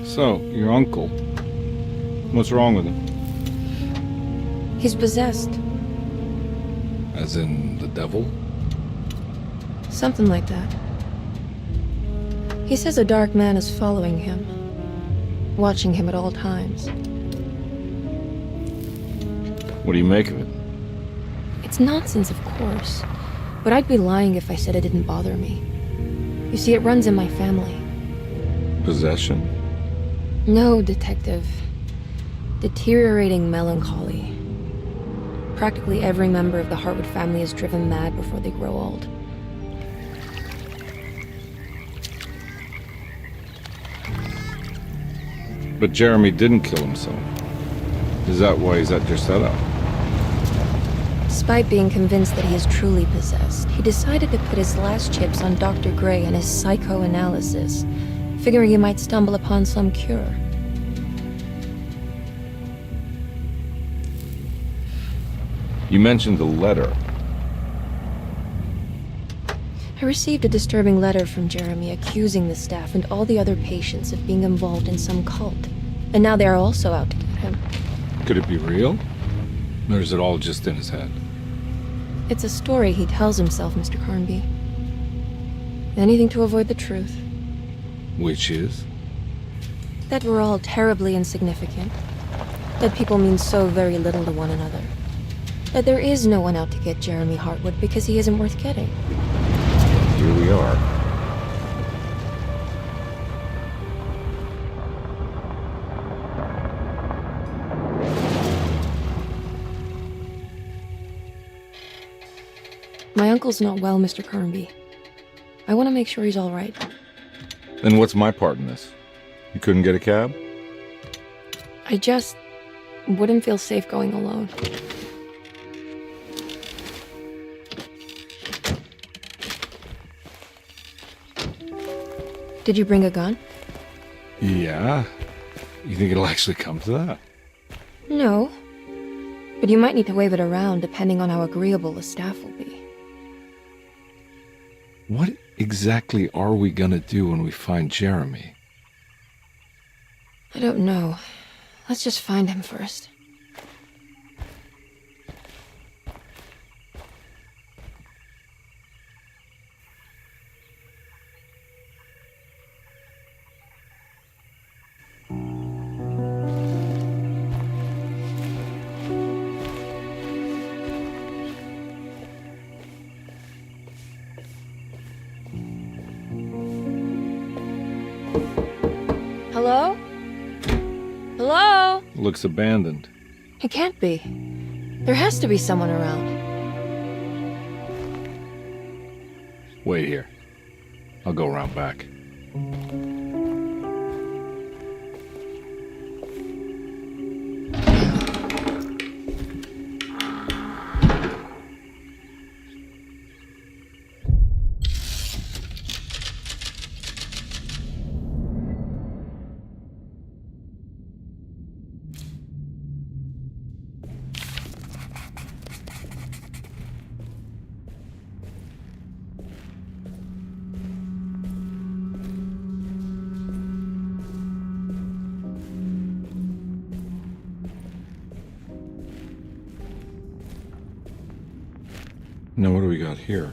So, your uncle. What's wrong with him? He's possessed. As in the devil? Something like that. He says a dark man is following him, watching him at all times. What do you make of it? It's nonsense, of course, but I'd be lying if I said it didn't bother me. You see, it runs in my family. Possession? No, Detective. Deteriorating melancholy. Practically every member of the Hartwood family is driven mad before they grow old. But Jeremy didn't kill himself. Is that why he's at your setup? Despite being convinced that he is truly possessed, he decided to put his last chips on Dr. Gray and his psychoanalysis, figuring he might stumble upon some cure. You mentioned the letter. I received a disturbing letter from Jeremy accusing the staff and all the other patients of being involved in some cult. And now they are also out to get him. Could it be real? Or is it all just in his head? It's a story he tells himself, Mr. Carnby. Anything to avoid the truth. Which is? That we're all terribly insignificant. That people mean so very little to one another. That there is no one out to get Jeremy Hartwood because he isn't worth getting. Here we are. My uncle's not well, Mr. Carnby. I want to make sure he's all right. Then what's my part in this? You couldn't get a cab? I just wouldn't feel safe going alone. Did you bring a gun? Yeah. You think it'll actually come to that? No. But you might need to wave it around depending on how agreeable the staff will be. What exactly are we gonna do when we find Jeremy? I don't know. Let's just find him first. Hello? Hello? Looks abandoned. It can't be. There has to be someone around. Wait here. I'll go around back. Now what do we got here?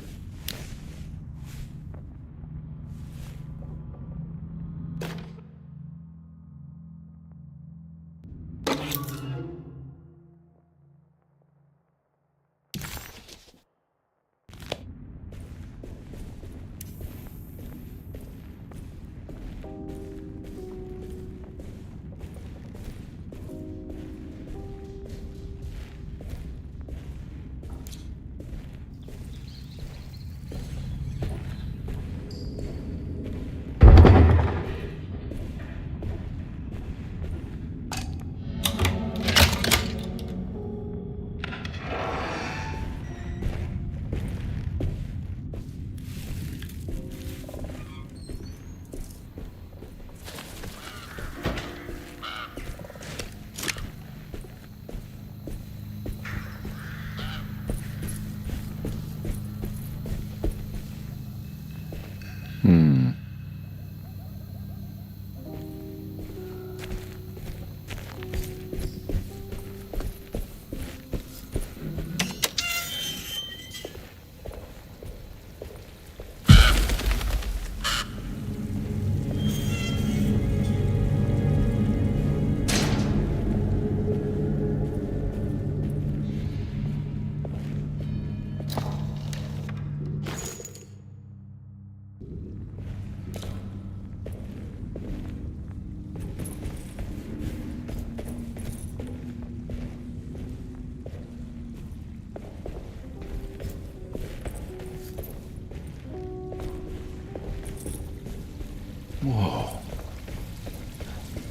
Whoa.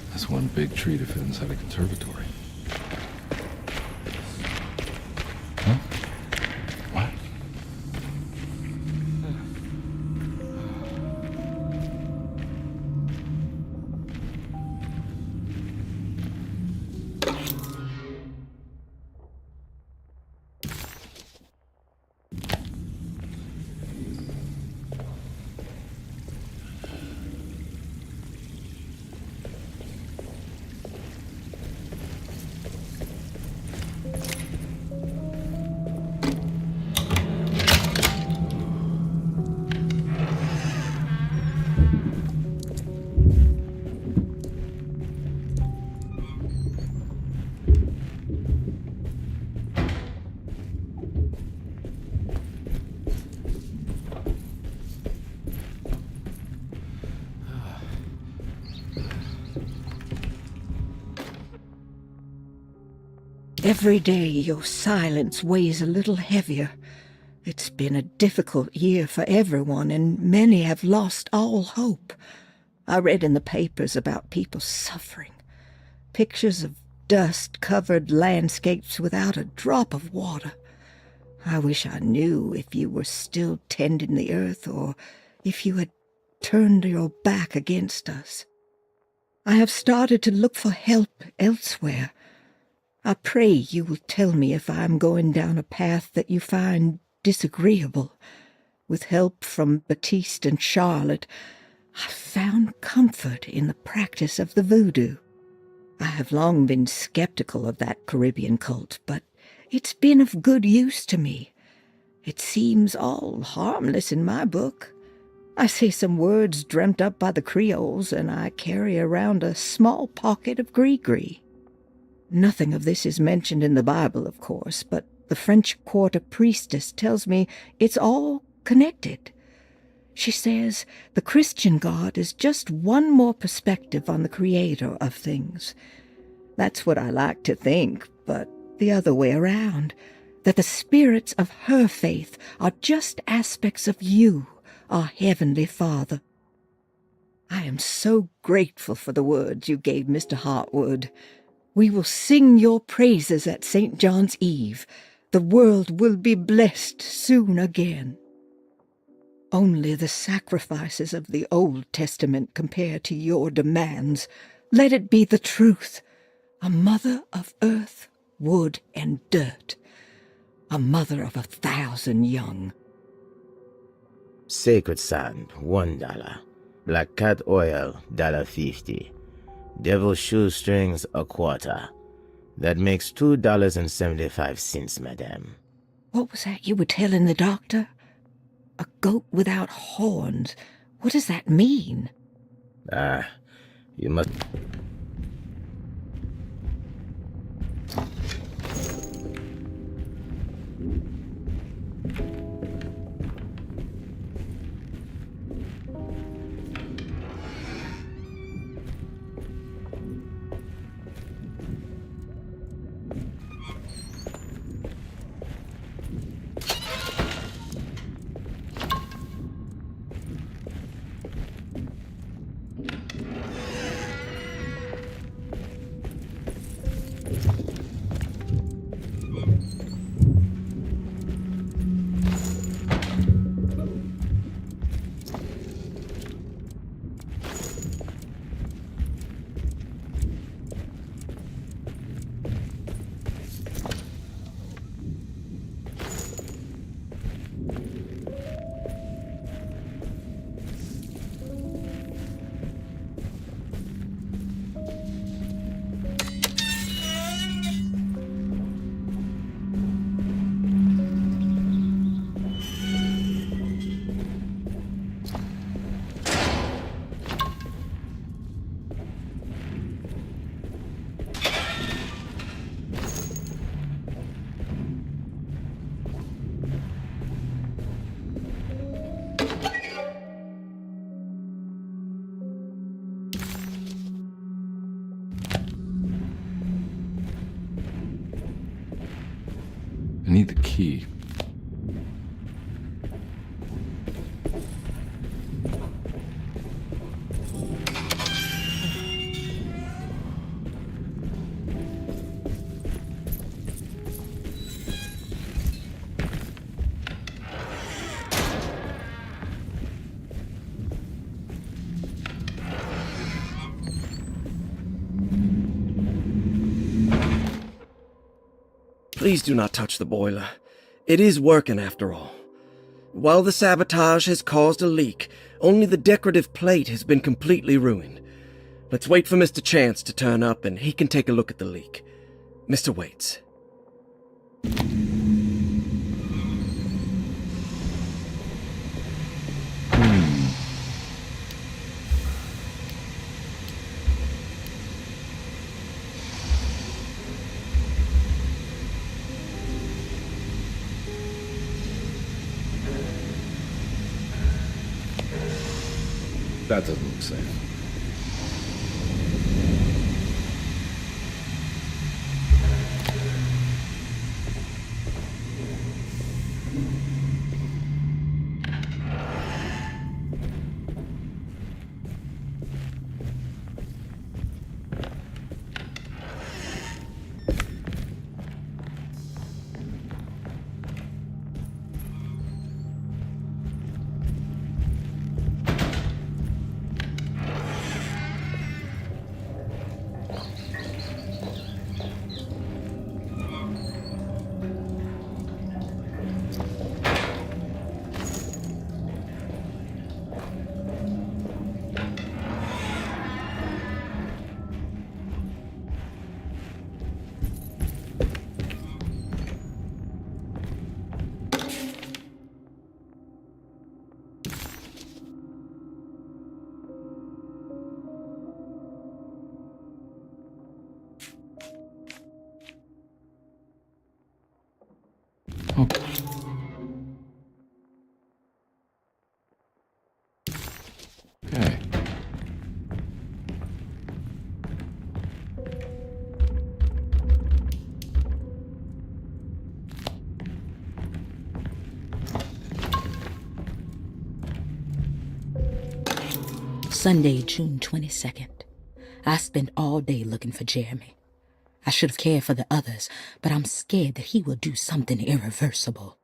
That's one big tree to fit inside a conservatory. Huh? What? Every day your silence weighs a little heavier. It's been a difficult year for everyone, and many have lost all hope. I read in the papers about people suffering. Pictures of dust-covered landscapes without a drop of water. I wish I knew if you were still tending the earth or if you had turned your back against us. I have started to look for help elsewhere. I pray you will tell me if I am going down a path that you find disagreeable. With help from Baptiste and Charlotte, I found comfort in the practice of the voodoo. I have long been skeptical of that Caribbean cult, but it's been of good use to me. It seems all harmless in my book. I say some words dreamt up by the Creoles, and I carry around a small pocket of gree-gree. Nothing of this is mentioned in the Bible, of course, but the French Quarter priestess tells me it's all connected. She says the Christian God is just one more perspective on the creator of things. That's what I like to think, but the other way around, that the spirits of her faith are just aspects of you, our Heavenly Father. I am so grateful for the words you gave Mr. Hartwood. We will sing your praises at St. John's Eve. The world will be blessed soon again. Only the sacrifices of the Old Testament compare to your demands. Let it be the truth. A mother of earth, wood, and dirt. A mother of 1,000 young. Sacred sand, $1. Black cat oil, $1.50. Devil shoestrings, a quarter. That makes $2.75, madame. What was that you were telling the doctor? A goat without horns. What does that mean? You must... I need the key. Please do not touch the boiler. It is working after all. While the sabotage has caused a leak, only the decorative plate has been completely ruined. Let's wait for Mr. Chance to turn up and he can take a look at the leak. Mr. Waits. That doesn't look safe. Okay. Sunday, June 22nd. I spent all day looking for Jeremy. I should have cared for the others, but I'm scared that he will do something irreversible.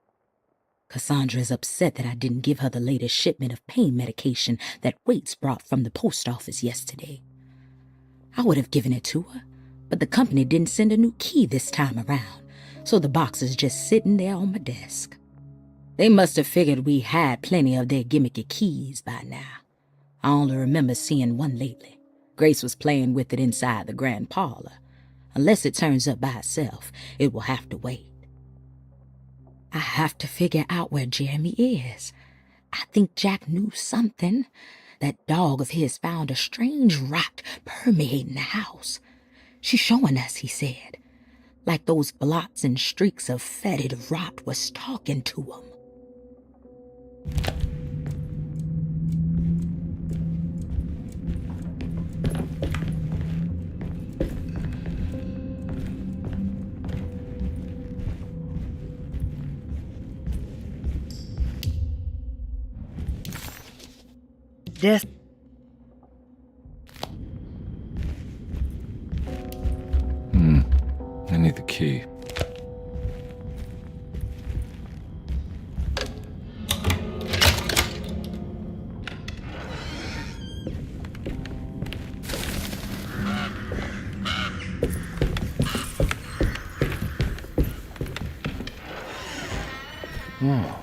Cassandra is upset that I didn't give her the latest shipment of pain medication that Waits brought from the post office yesterday. I would have given it to her, but the company didn't send a new key this time around, so the box is just sitting there on my desk. They must have figured we had plenty of their gimmicky keys by now. I only remember seeing one lately. Grace was playing with it inside the grand parlor. Unless it turns up by itself, it will have to wait. I have to figure out where Jeremy is. I think Jack knew something. That dog of his found a strange rot permeating the house. She's showing us, he said. Like those blots and streaks of fetid rot was talking to him. Death. I need the key. Oh.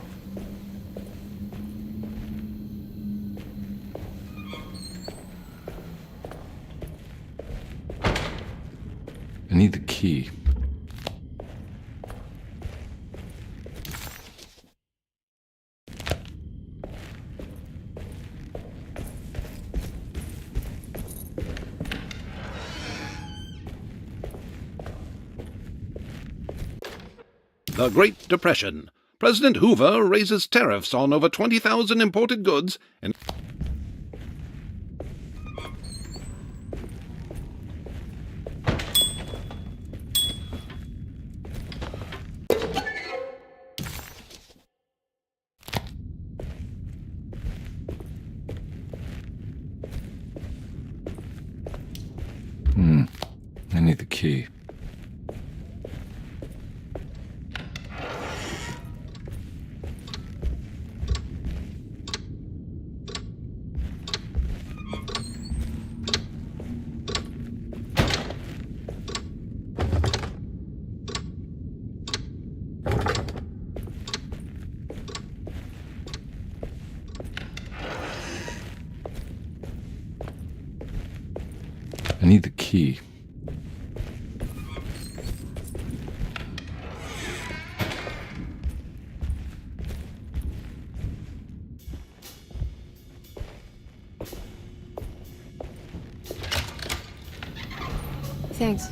I need the key. The Great Depression. President Hoover raises tariffs on over 20,000 imported goods and I need the key. I need the key. Thanks.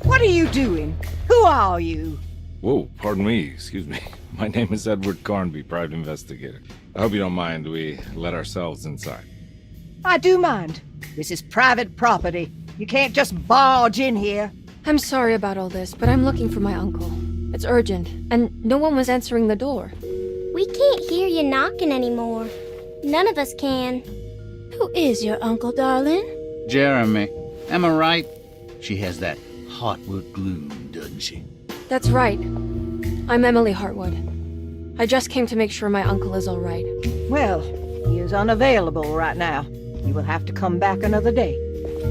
What are you doing? Who are you? Whoa, pardon me, excuse me. My name is Edward Carnby, private investigator. I hope you don't mind we let ourselves inside. I do mind. This is private property. You can't just barge in here. I'm sorry about all this, but I'm looking for my uncle. It's urgent, and no one was answering the door. We can't hear you knocking anymore. None of us can. Who is your uncle, darling? Jeremy. Am I right? She has that Heartwood gloom, doesn't she? That's right. I'm Emily Hartwood. I just came to make sure my uncle is all right. Well, he is unavailable right now. You will have to come back another day.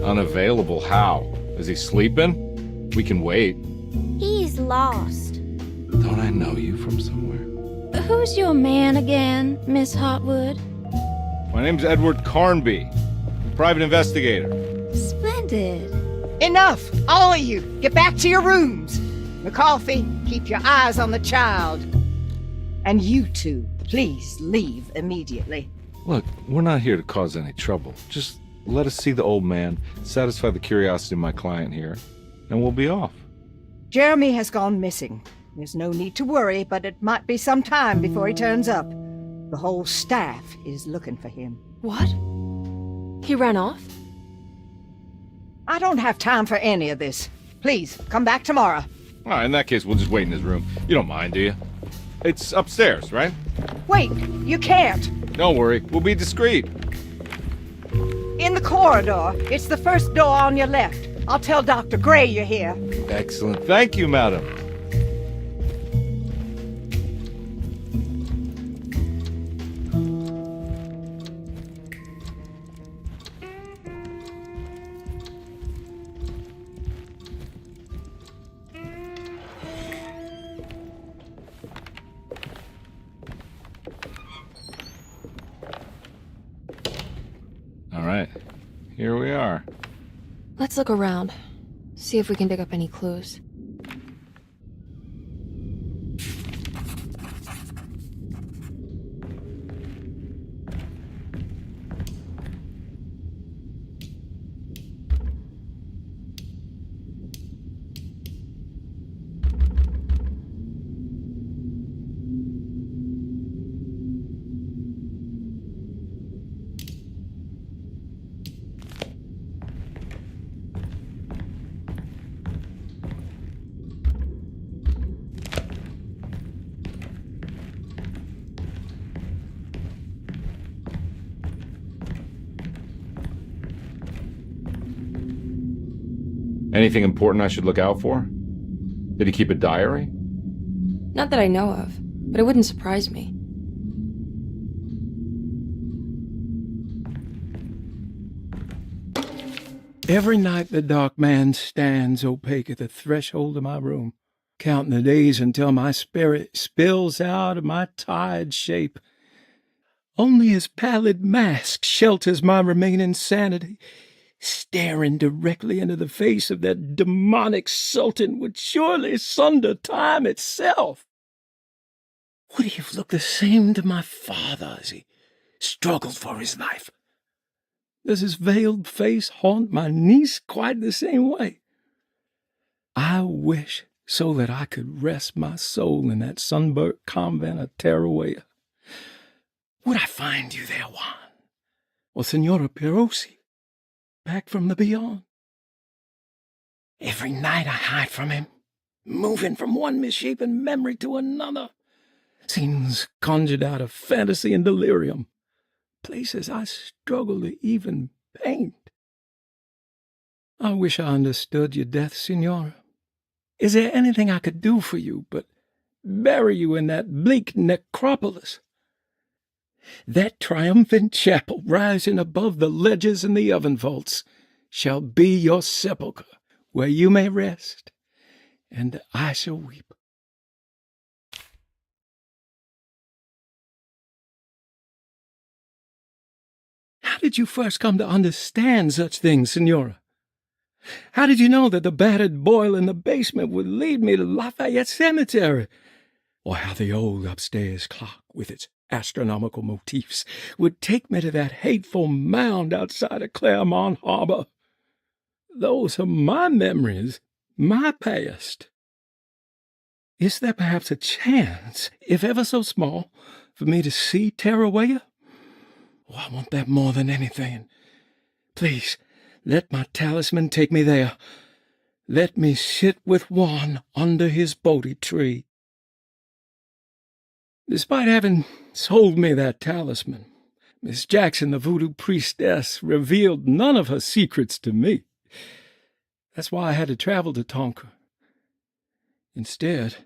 Unavailable how? Is he sleeping? We can wait. He's lost. Don't I know you from somewhere? Who's your man again, Miss Hartwood? My name's Edward Carnby, private investigator. Splendid. Enough! All of you! Get back to your rooms! McCarthy, keep your eyes on the child. And you two, please leave immediately. Look, we're not here to cause any trouble. Just let us see the old man, satisfy the curiosity of my client here, and we'll be off. Jeremy has gone missing. There's no need to worry, but it might be some time before he turns up. The whole staff is looking for him. What? He ran off? I don't have time for any of this. Please, come back tomorrow. All right, in that case, we'll just wait in his room. You don't mind, do you? It's upstairs, right? Wait, you can't. Don't worry, we'll be discreet. In the corridor. It's the first door on your left. I'll tell Dr. Gray you're here. Excellent. Thank you, madam. All right, here we are. Let's look around. See if we can dig up any clues. Anything important I should look out for? Did he keep a diary? Not that I know of, but it wouldn't surprise me. Every night the dark man stands opaque at the threshold of my room, counting the days until my spirit spills out of my tired shape. Only his pallid mask shelters my remaining sanity. Staring directly into the face of that demonic sultan would surely sunder time itself. Would he have looked the same to my father as he struggled for his life? Does his veiled face haunt my niece quite the same way? I wish so that I could rest my soul in that sunburnt convent of Teruel. Would I find you there, Juan? Or Senora Perosi? Back from the beyond. Every night I hide from him, moving from one misshapen memory to another. Scenes conjured out of fantasy and delirium. Places I struggle to even paint. I wish I understood your death, Signora. Is there anything I could do for you but bury you in that bleak necropolis? That triumphant chapel rising above the ledges and the oven vaults shall be your sepulchre, where you may rest, and I shall weep. How did you first come to understand such things, Senora? How did you know that the battered boiler in the basement would lead me to Lafayette Cemetery? Or how the old upstairs clock, with its astronomical motifs, would take me to that hateful mound outside of Claremont Harbor? Those are my memories, my past. Is there perhaps a chance, if ever so small, for me to see Tarawaya? Oh, I want that more than anything. Please, let my talisman take me there. Let me sit with Juan under his Bodhi tree. Despite having sold me that talisman, Miss Jackson, the voodoo priestess, revealed none of her secrets to me. That's why I had to travel to Tonka. Instead,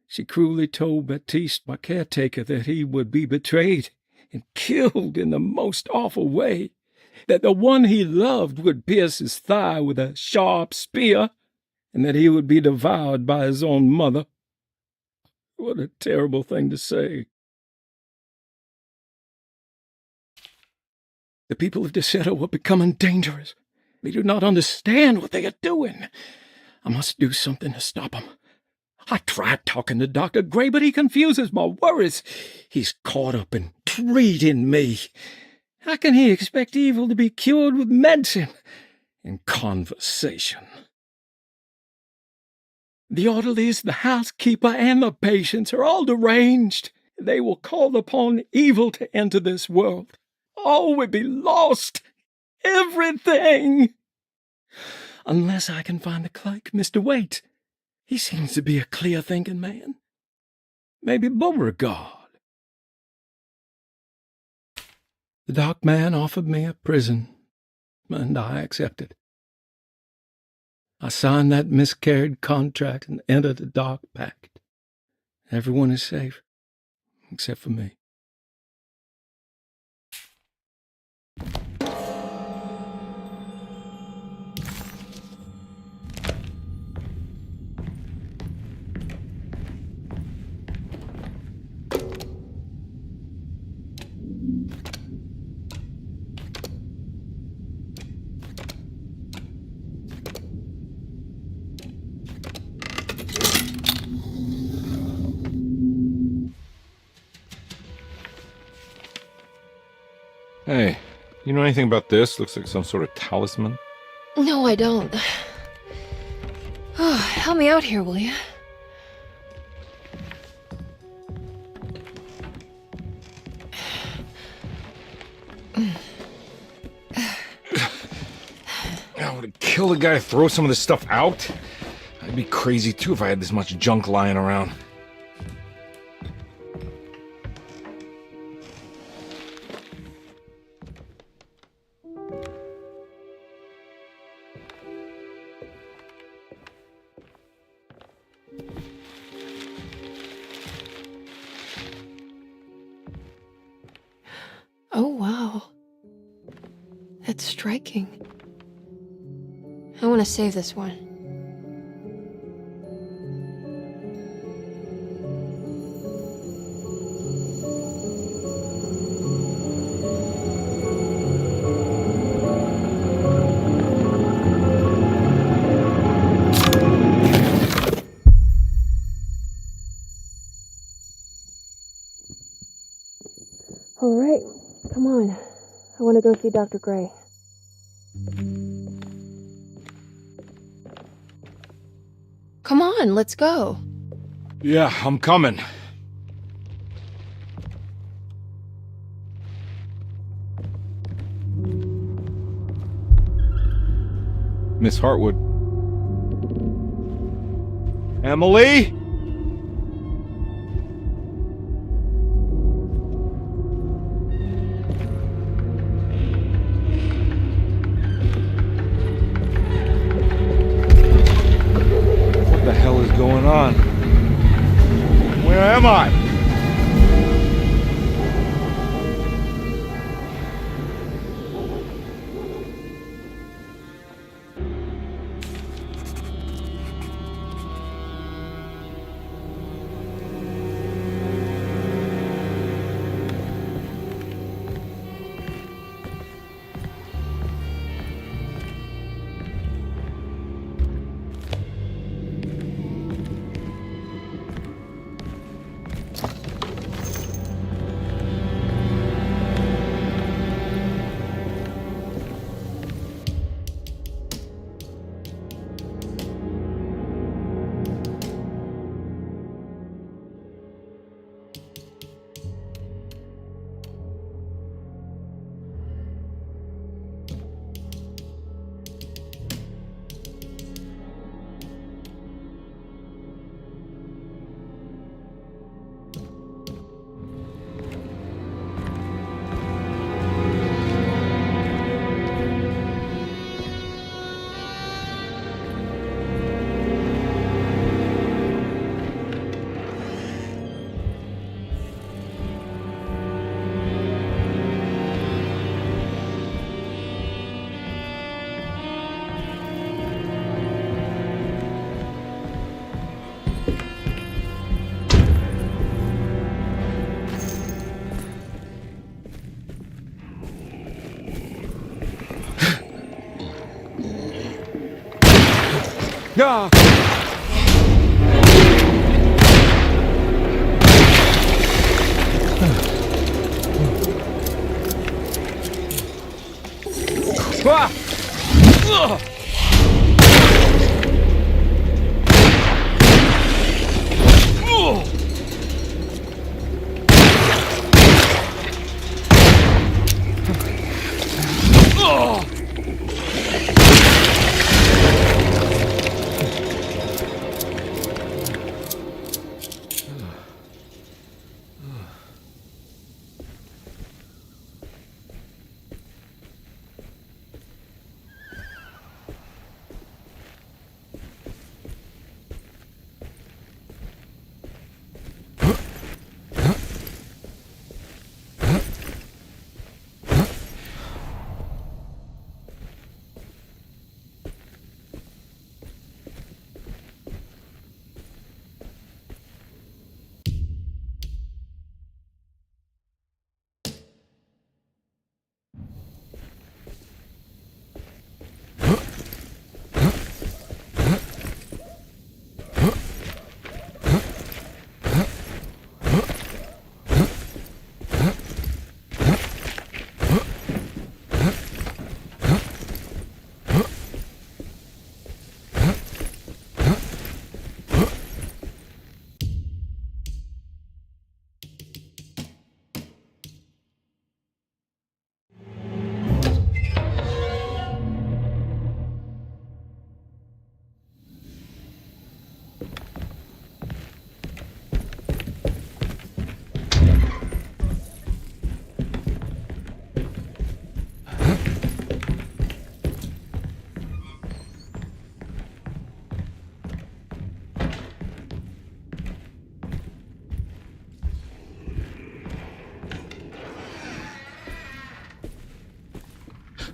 she cruelly told Baptiste, my caretaker, that he would be betrayed and killed in the most awful way, that the one he loved would pierce his thigh with a sharp spear, and that he would be devoured by his own mother. What a terrible thing to say. The people of Deseto are becoming dangerous. They do not understand what they are doing. I must do something to stop them. I tried talking to Dr. Gray, but he confuses my worries. He's caught up in treating me. How can he expect evil to be cured with medicine and conversation? The orderlies, the housekeeper, and the patients are all deranged. They will call upon evil to enter this world. All will be lost. Everything. Unless I can find the clerk, Mr. Waite. He seems to be a clear-thinking man. Maybe Beauregard. The dark man offered me a prison, and I accepted. I signed that miscarried contract and entered the dark pact. Everyone is safe, except for me. Hey, you know anything about this? Looks like some sort of talisman. No, I don't. Oh, help me out here, will you? I would kill the guy to throw some of this stuff out. I'd be crazy too if I had this much junk lying around. Oh, wow. That's striking. I want to save this one. All right, come on. I want to go see Dr. Gray. Come on, let's go. Yeah, I'm coming. Miss Hartwood. Emily? What the hell is going on? Where am I? Ah! Ah!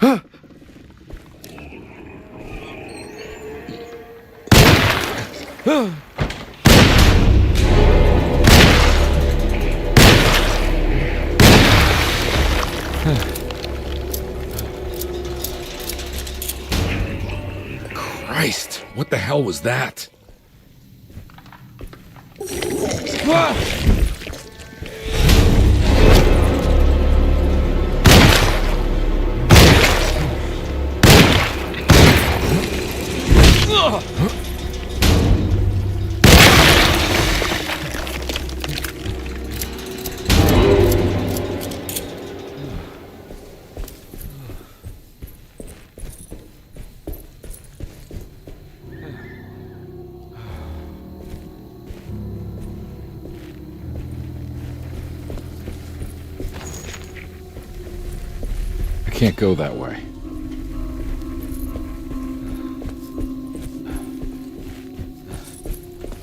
Ugh! Ugh! Ugh! Christ, what the hell was that? I can't go that way.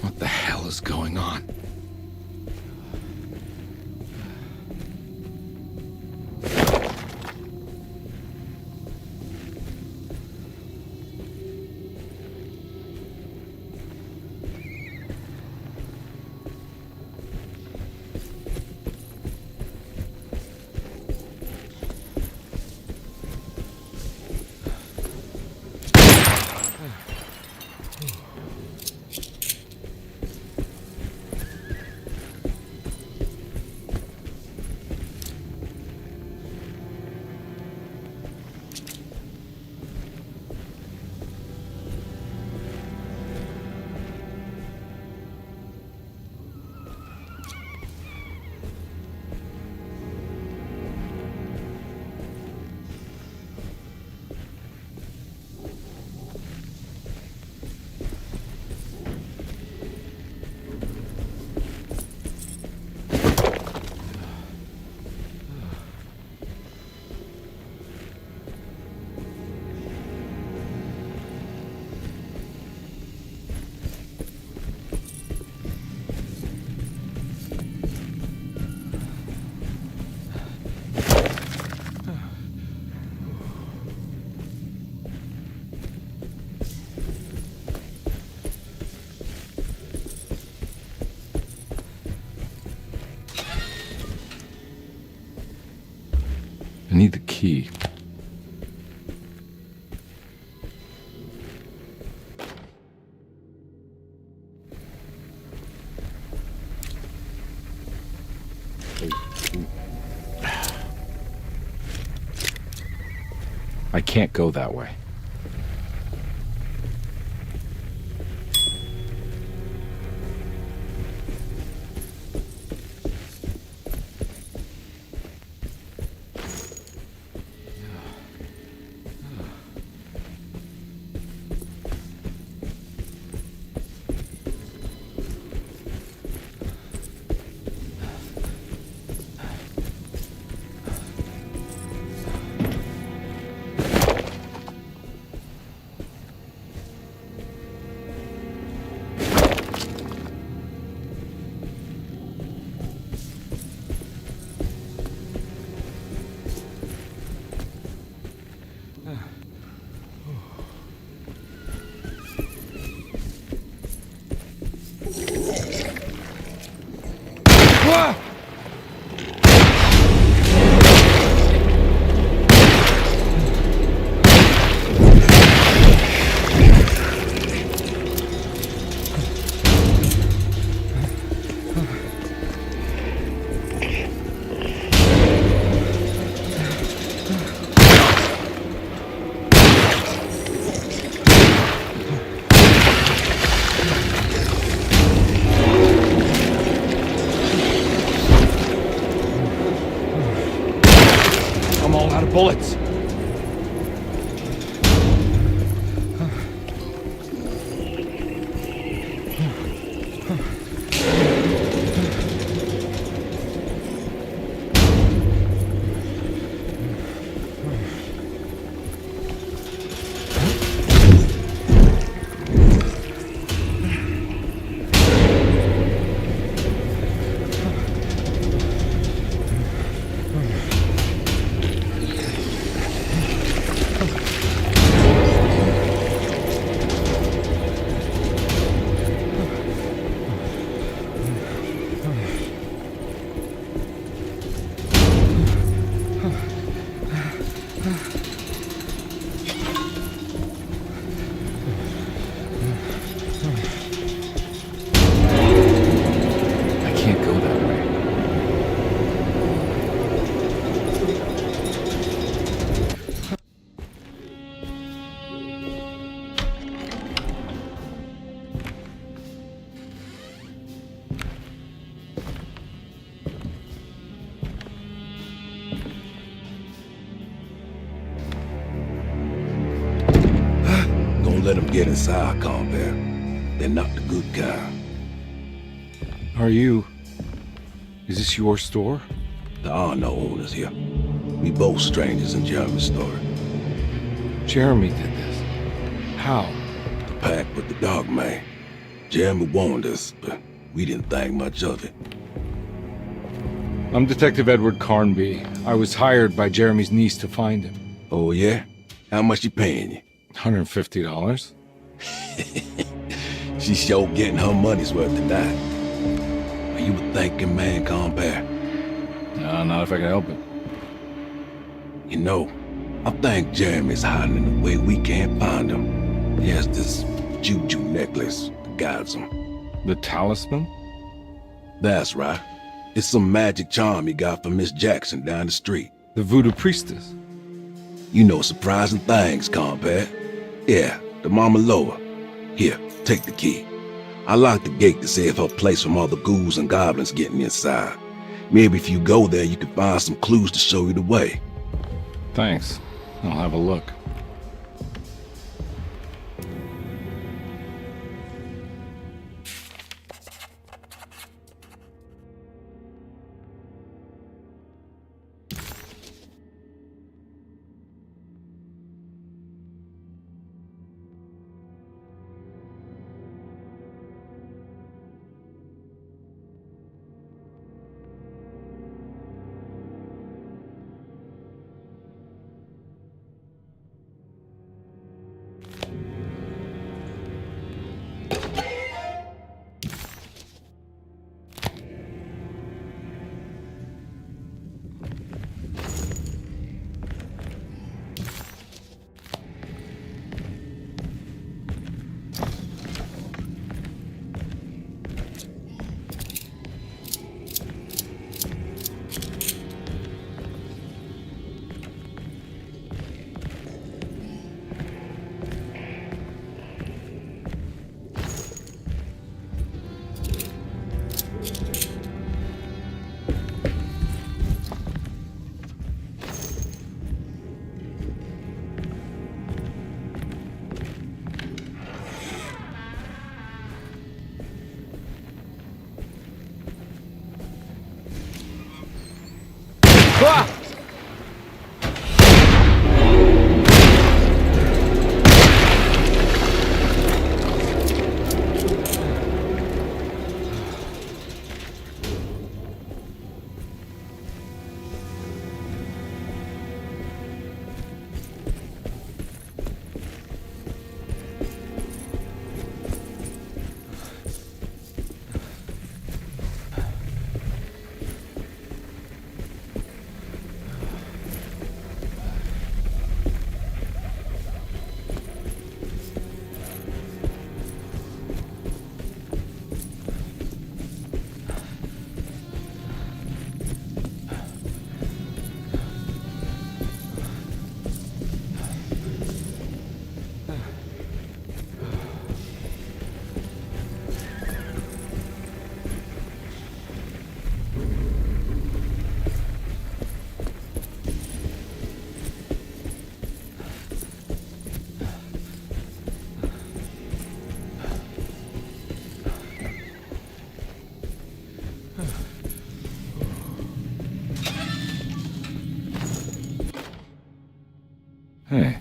What the hell is going on? I need the key. I can't go that way. I'm all out of bullets. I can't go that way. Don't let them get inside, combat. They're not the good kind. Are you... Is this your store? There are no owners here. We both strangers in Jeremy's store. Jeremy did this. How? The pact with the dog man. Jeremy warned us, but we didn't think much of it. I'm Detective Edward Carnby. I was hired by Jeremy's niece to find him. Oh, yeah? How much she paying you? $150. She's sure getting her money's worth tonight. Are you a thinking man, compare? No, not if I can help it. You know, I think Jeremy's hiding in a way we can't find him. He has this juju necklace that guides him. The talisman? That's right. It's some magic charm he got from Miss Jackson down the street. The voodoo priestess? You know surprising things, compare. Yeah, the Mama Loa. Here, take the key. I locked the gate to save her place from all the ghouls and goblins getting inside. Maybe if you go there, you can find some clues to show you the way. Thanks. I'll have a look. Hey.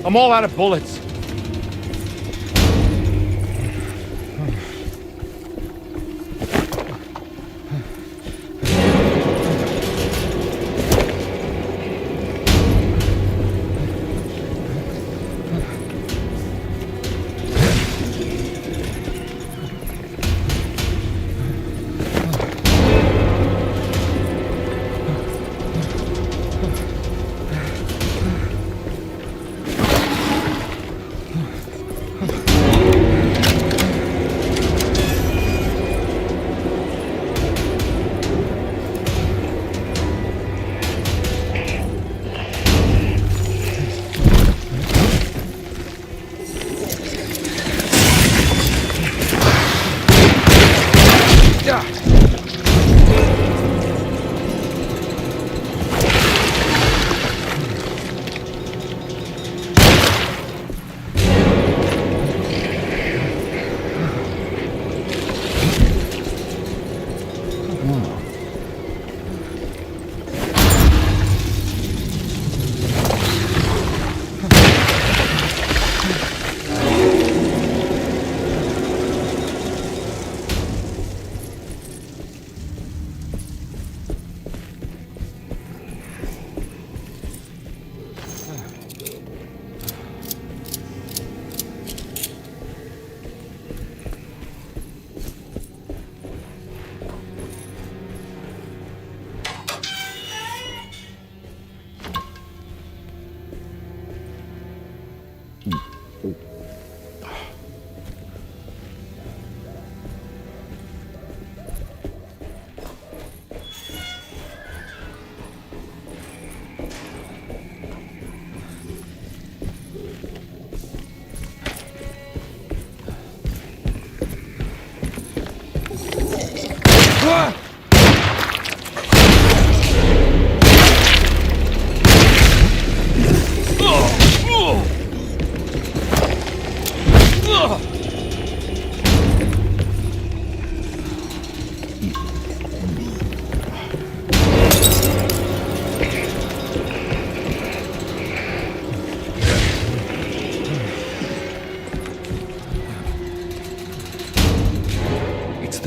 I'm all out of bullets.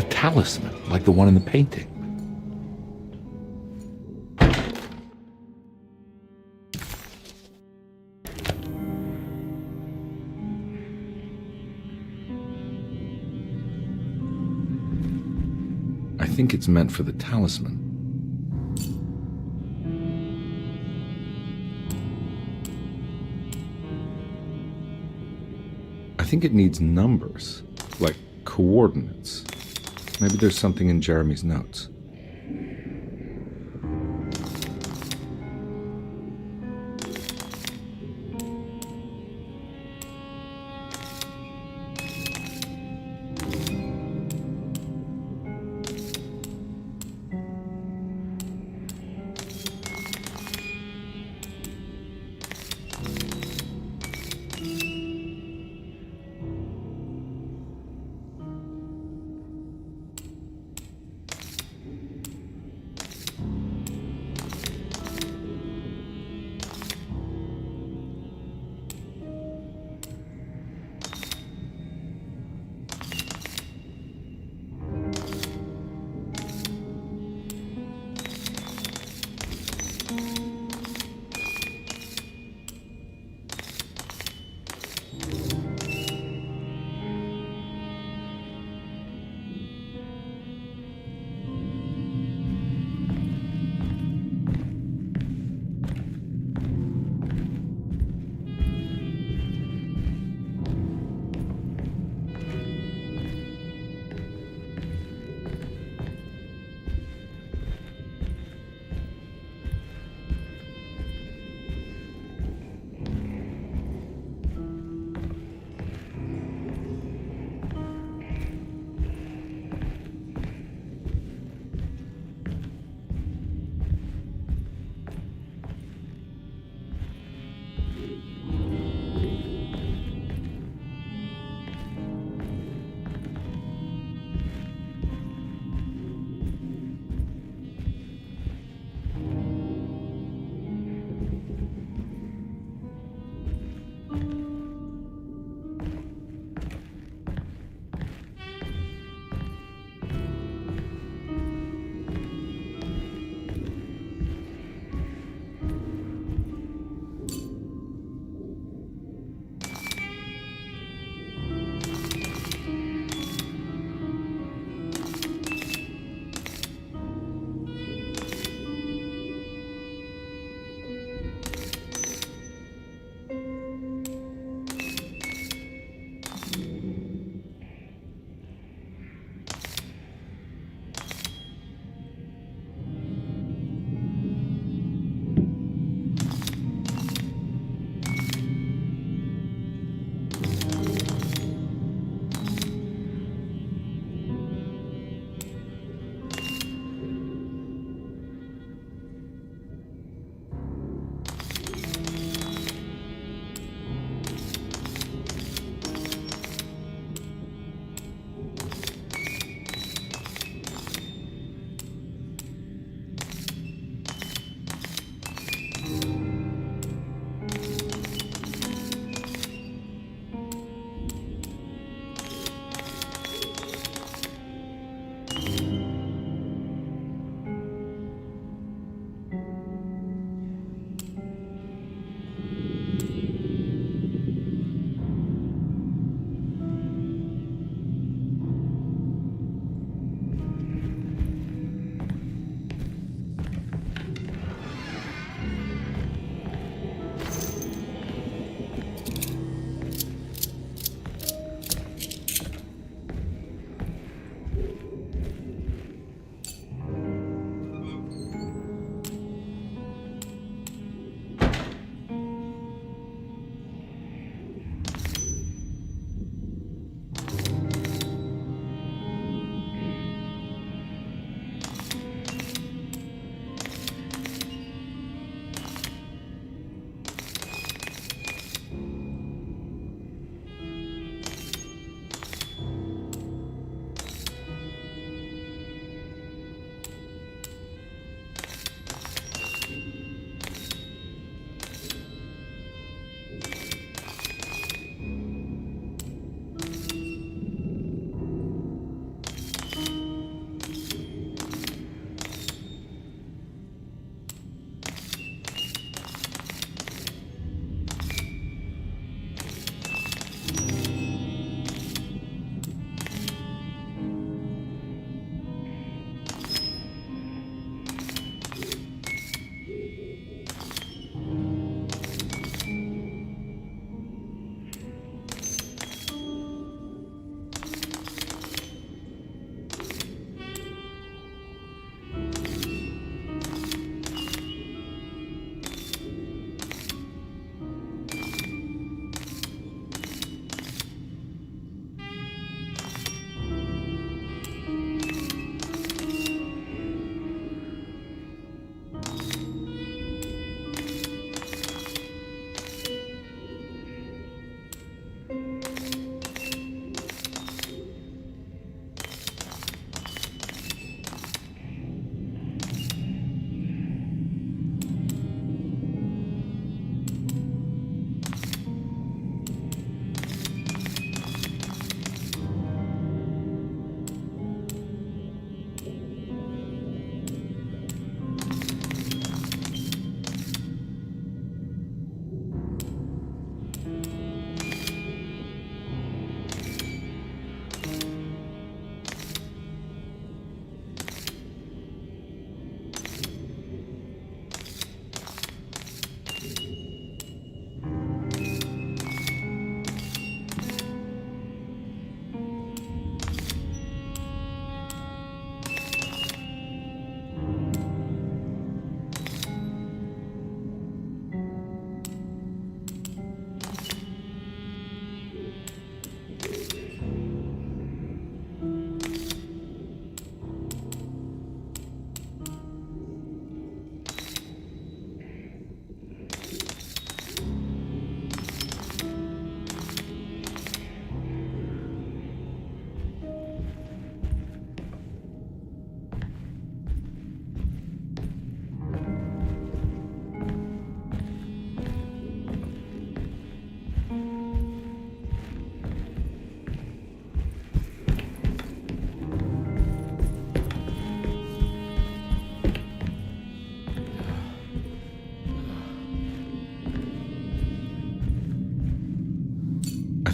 Talisman, like the one in the painting. I think it's meant for the talisman. I think it needs numbers, like coordinates. Maybe there's something in Jeremy's notes.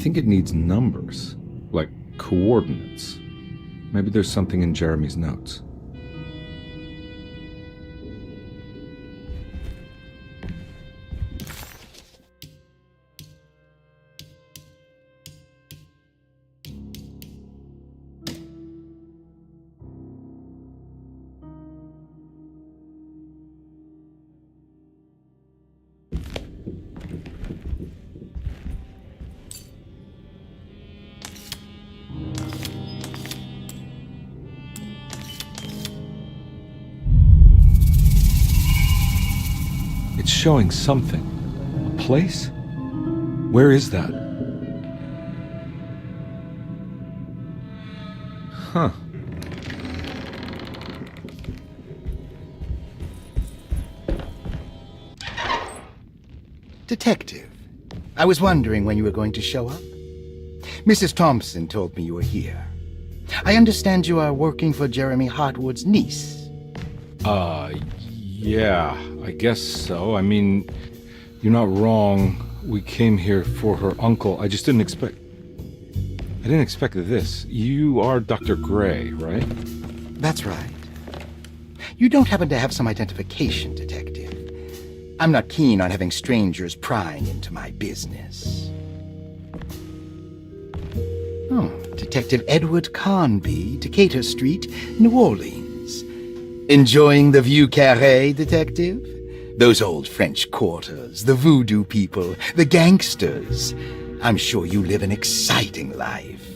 think it needs numbers, like coordinates. Maybe there's something in Jeremy's notes. It's showing something. A place? Where is that? Huh. Detective, I was wondering when you were going to show up. Mrs. Thompson told me you were here. I understand you are working for Jeremy Hartwood's niece. Yeah, I guess so. I mean, you're not wrong. We came here for her uncle. I just didn't expect... I didn't expect this. You are Dr. Gray, right? That's right. You don't happen to have some identification, Detective. I'm not keen on having strangers prying into my business. Oh, Detective Edward Carnby, Decatur Street, New Orleans. Enjoying the Vieux Carré, Detective? Those old French quarters, the voodoo people, the gangsters. I'm sure you live an exciting life.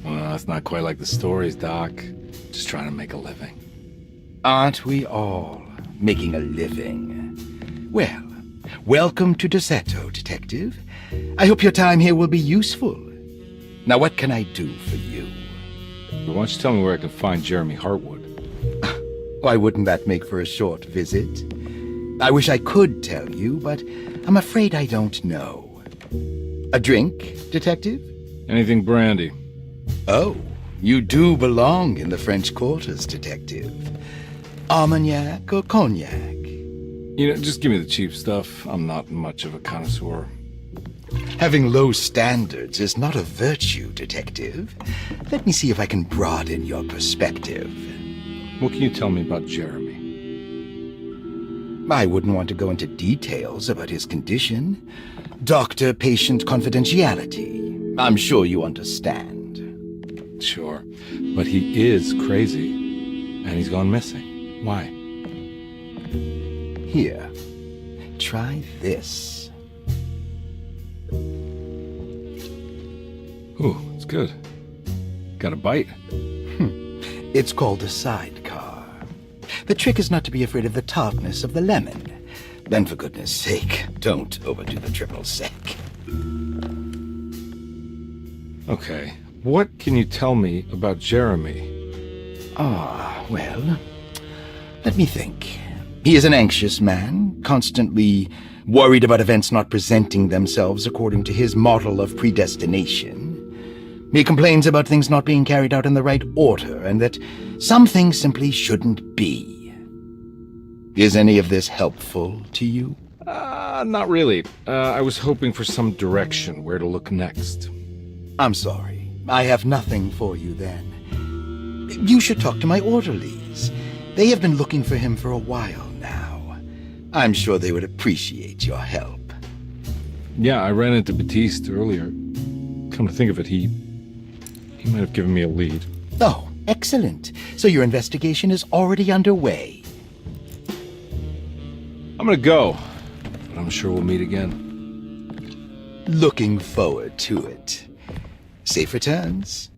Well, it's not quite like the stories, Doc. Just trying to make a living. Aren't we all making a living? Well, welcome to Desetto, Detective. I hope your time here will be useful. Now, what can I do for you? Why don't you tell me where I can find Jeremy Hartwood? Why wouldn't that make for a short visit? I wish I could tell you, but I'm afraid I don't know. A drink, Detective? Anything brandy. Oh, you do belong in the French quarters, Detective. Armagnac or cognac? You know, just give me the cheap stuff. I'm not much of a connoisseur. Having low standards is not a virtue, Detective. Let me see if I can broaden your perspective. What can you tell me about Jeremy? I wouldn't want to go into details about his condition. Doctor-patient confidentiality. I'm sure you understand. Sure, but he is crazy, and he's gone missing. Why? Here, try this. Ooh, it's good. Got a bite? It's called a sidecar. The trick is not to be afraid of the tartness of the lemon. Then, for goodness sake, don't overdo the triple sec. Okay, what can you tell me about Jeremy? Well, let me think. He is an anxious man, constantly worried about events not presenting themselves according to his model of predestination. He complains about things not being carried out in the right order, and that some things simply shouldn't be. Is any of this helpful to you? Not really. I was hoping for some direction where to look next. I'm sorry. I have nothing for you then. You should talk to my orderlies. They have been looking for him for a while now. I'm sure they would appreciate your help. Yeah, I ran into Batiste earlier. Come to think of it, he might have given me a lead. Oh, excellent. So your investigation is already underway. I'm gonna go, but I'm sure we'll meet again. Looking forward to it. Safe returns.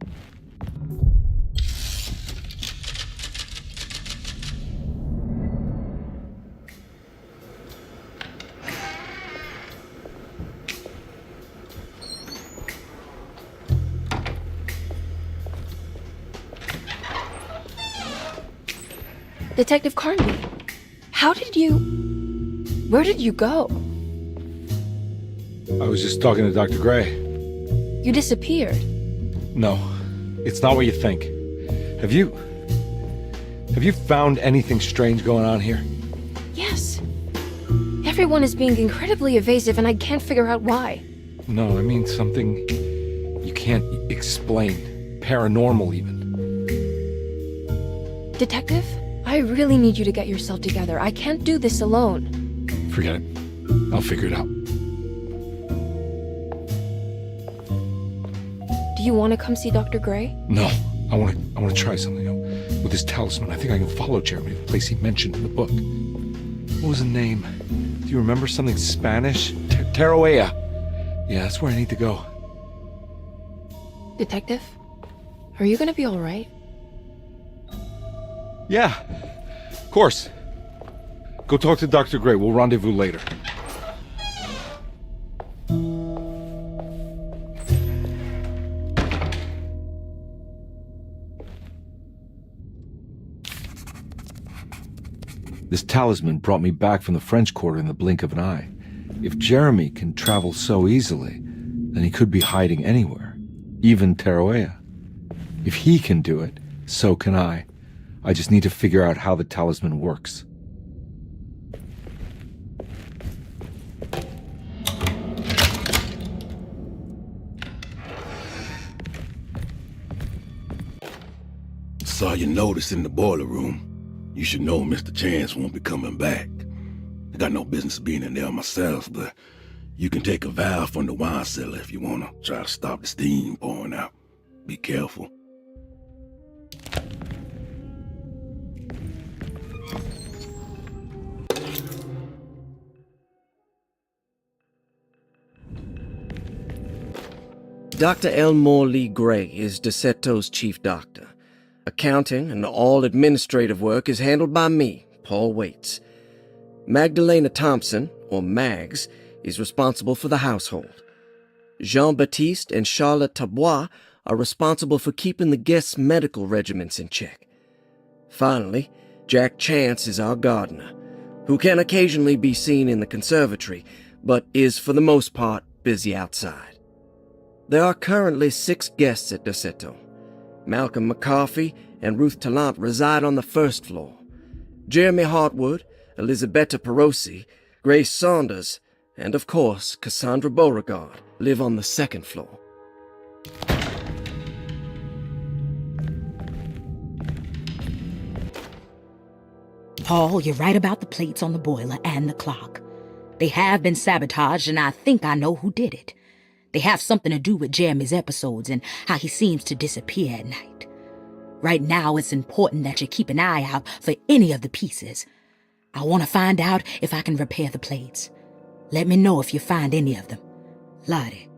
Detective Carnby, where did you go? I was just talking to Dr. Gray. You disappeared. No, it's not what you think. Have you found anything strange going on here? Yes. Everyone is being incredibly evasive and I can't figure out why. No, I mean something can't explain. Paranormal, even. Detective, I really need you to get yourself together. I can't do this alone. Forget it. I'll figure it out. Do you want to come see Dr. Gray? No. I want to try something. With this talisman, I think I can follow Jeremy to the place he mentioned in the book. What was the name? Do you remember something Spanish? Tarawea. Yeah, that's where I need to go. Detective, are you gonna be all right? Yeah, of course. Go talk to Dr. Gray. We'll rendezvous later. This talisman brought me back from the French Quarter in the blink of an eye. If Jeremy can travel so easily, then he could be hiding anywhere, even Tarawea. If he can do it, so can I. I just need to figure out how the talisman works. Saw your notice in the boiler room. You should know Mr. Chance won't be coming back. I got no business being in there myself, but you can take a valve from the wine cellar if you want to try to stop the steam pouring out. Be careful. Dr. Elmore Lee Gray is Desetto's chief doctor. Accounting and all administrative work is handled by me, Paul Waits. Magdalena Thompson, or Mags, is responsible for the household. Jean-Baptiste and Charlotte Tabois are responsible for keeping the guests' medical regimens in check. Finally, Jack Chance is our gardener, who can occasionally be seen in the conservatory, but is for the most part busy outside. There are currently 6 guests at Desetto. Malcolm McCarthy and Ruth Tallant reside on the first floor. Jeremy Hartwood, Elisabetta Perosi, Grace Saunders, and of course Cassandra Beauregard live on the second floor. Paul, you're right about the plates on the boiler and the clock. They have been sabotaged, and I think I know who did it. They have something to do with Jeremy's episodes and how he seems to disappear at night. Right now, it's important that you keep an eye out for any of the pieces. I want to find out if I can repair the plates. Let me know if you find any of them. Lottie.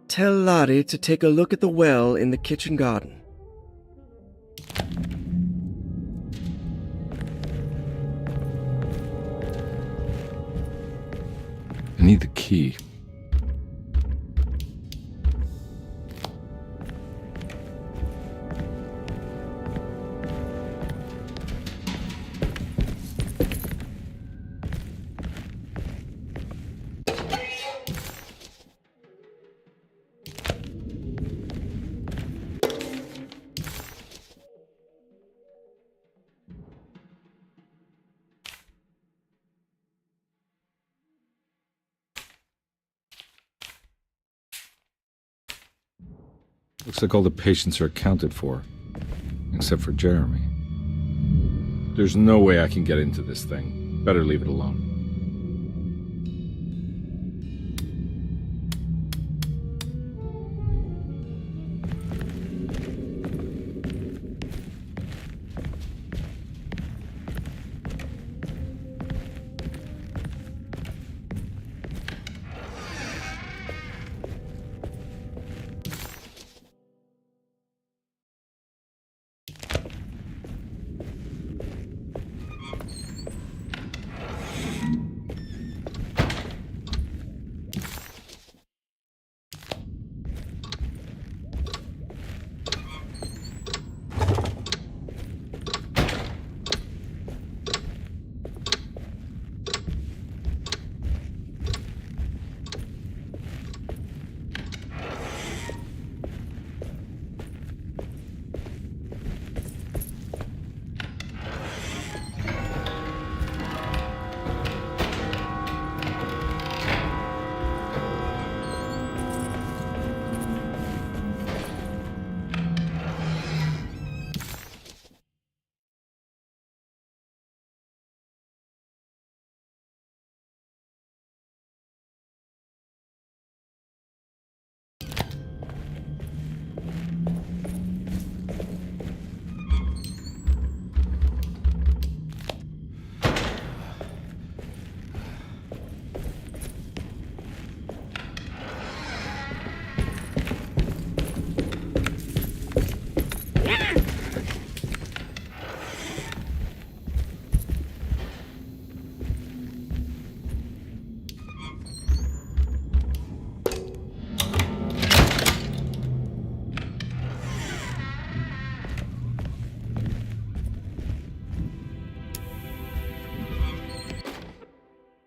Tell Lottie to take a look at the well in the kitchen garden. I need the key. Looks like all the patients are accounted for, except for Jeremy. There's no way I can get into this thing. Better leave it alone.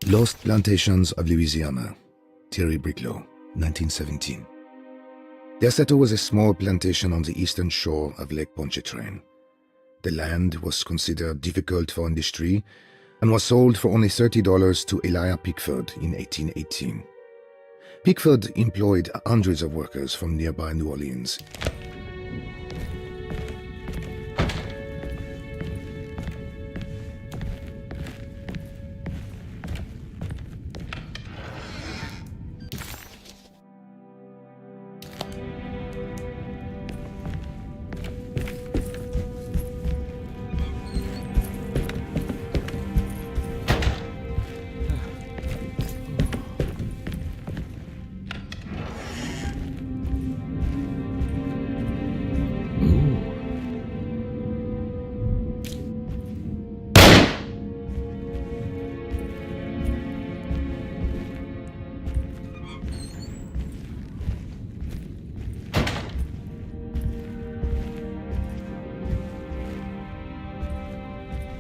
Lost Plantations of Louisiana, Thierry Briclot, 1917. Derceto was a small plantation on the eastern shore of Lake Pontchartrain. The land was considered difficult for industry and was sold for only $30 to Elijah Pickford in 1818. Pickford employed hundreds of workers from nearby New Orleans.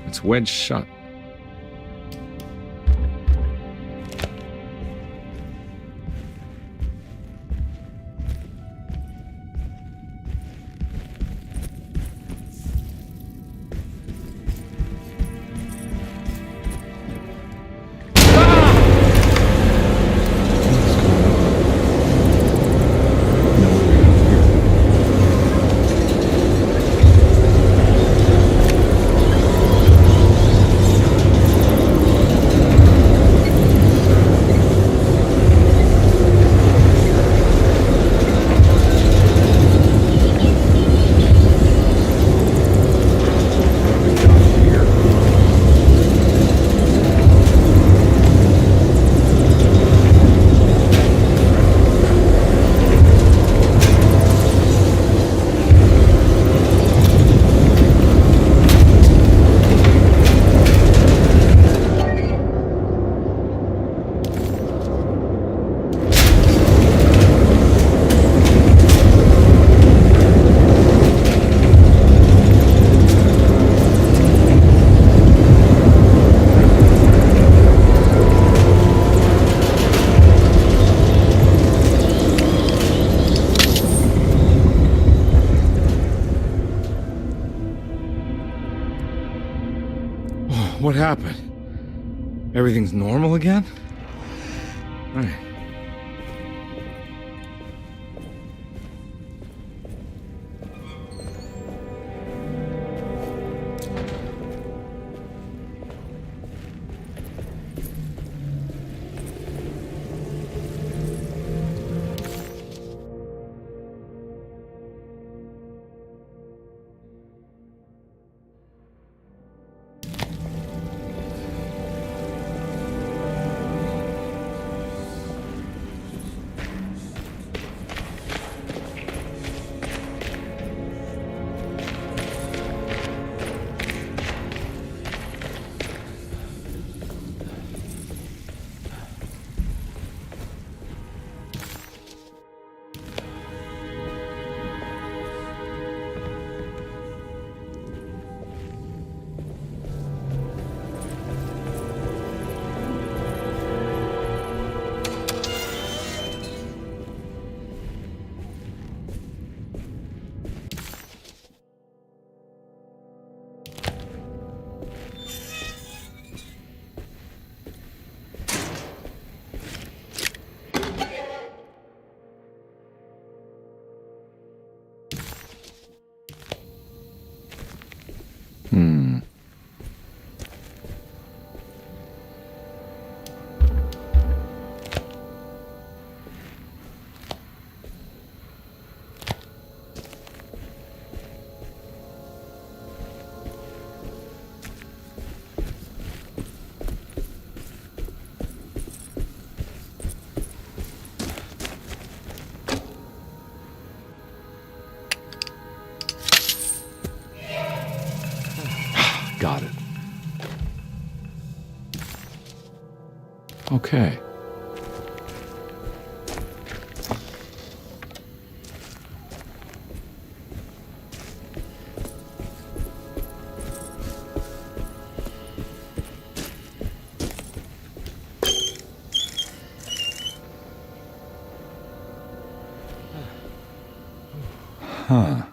It's wedged shut. What happened? Everything's normal again? All right. Got it. Okay. Huh.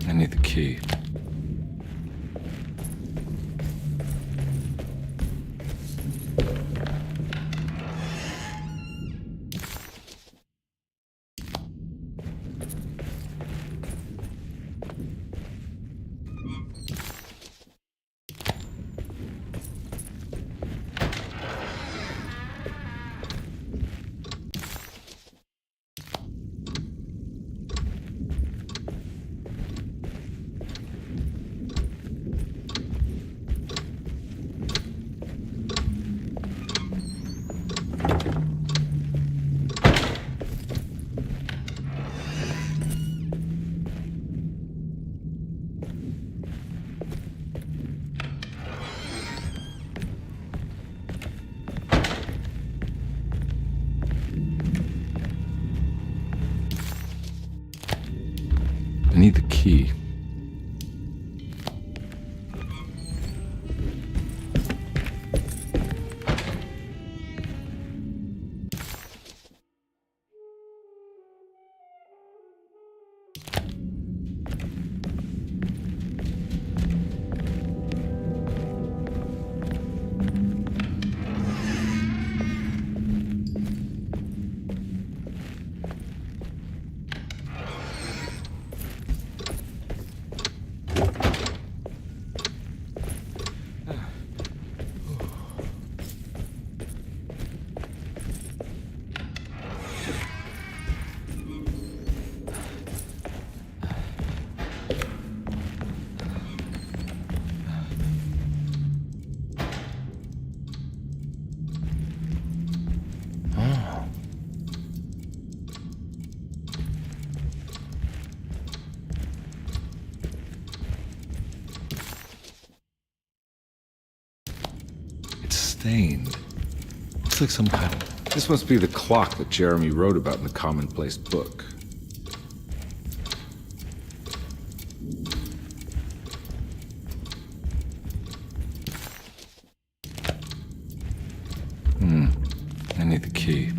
I need the key. I need the key. Stained. Looks like some kind of... This must be the clock that Jeremy wrote about in the commonplace book. I need the key.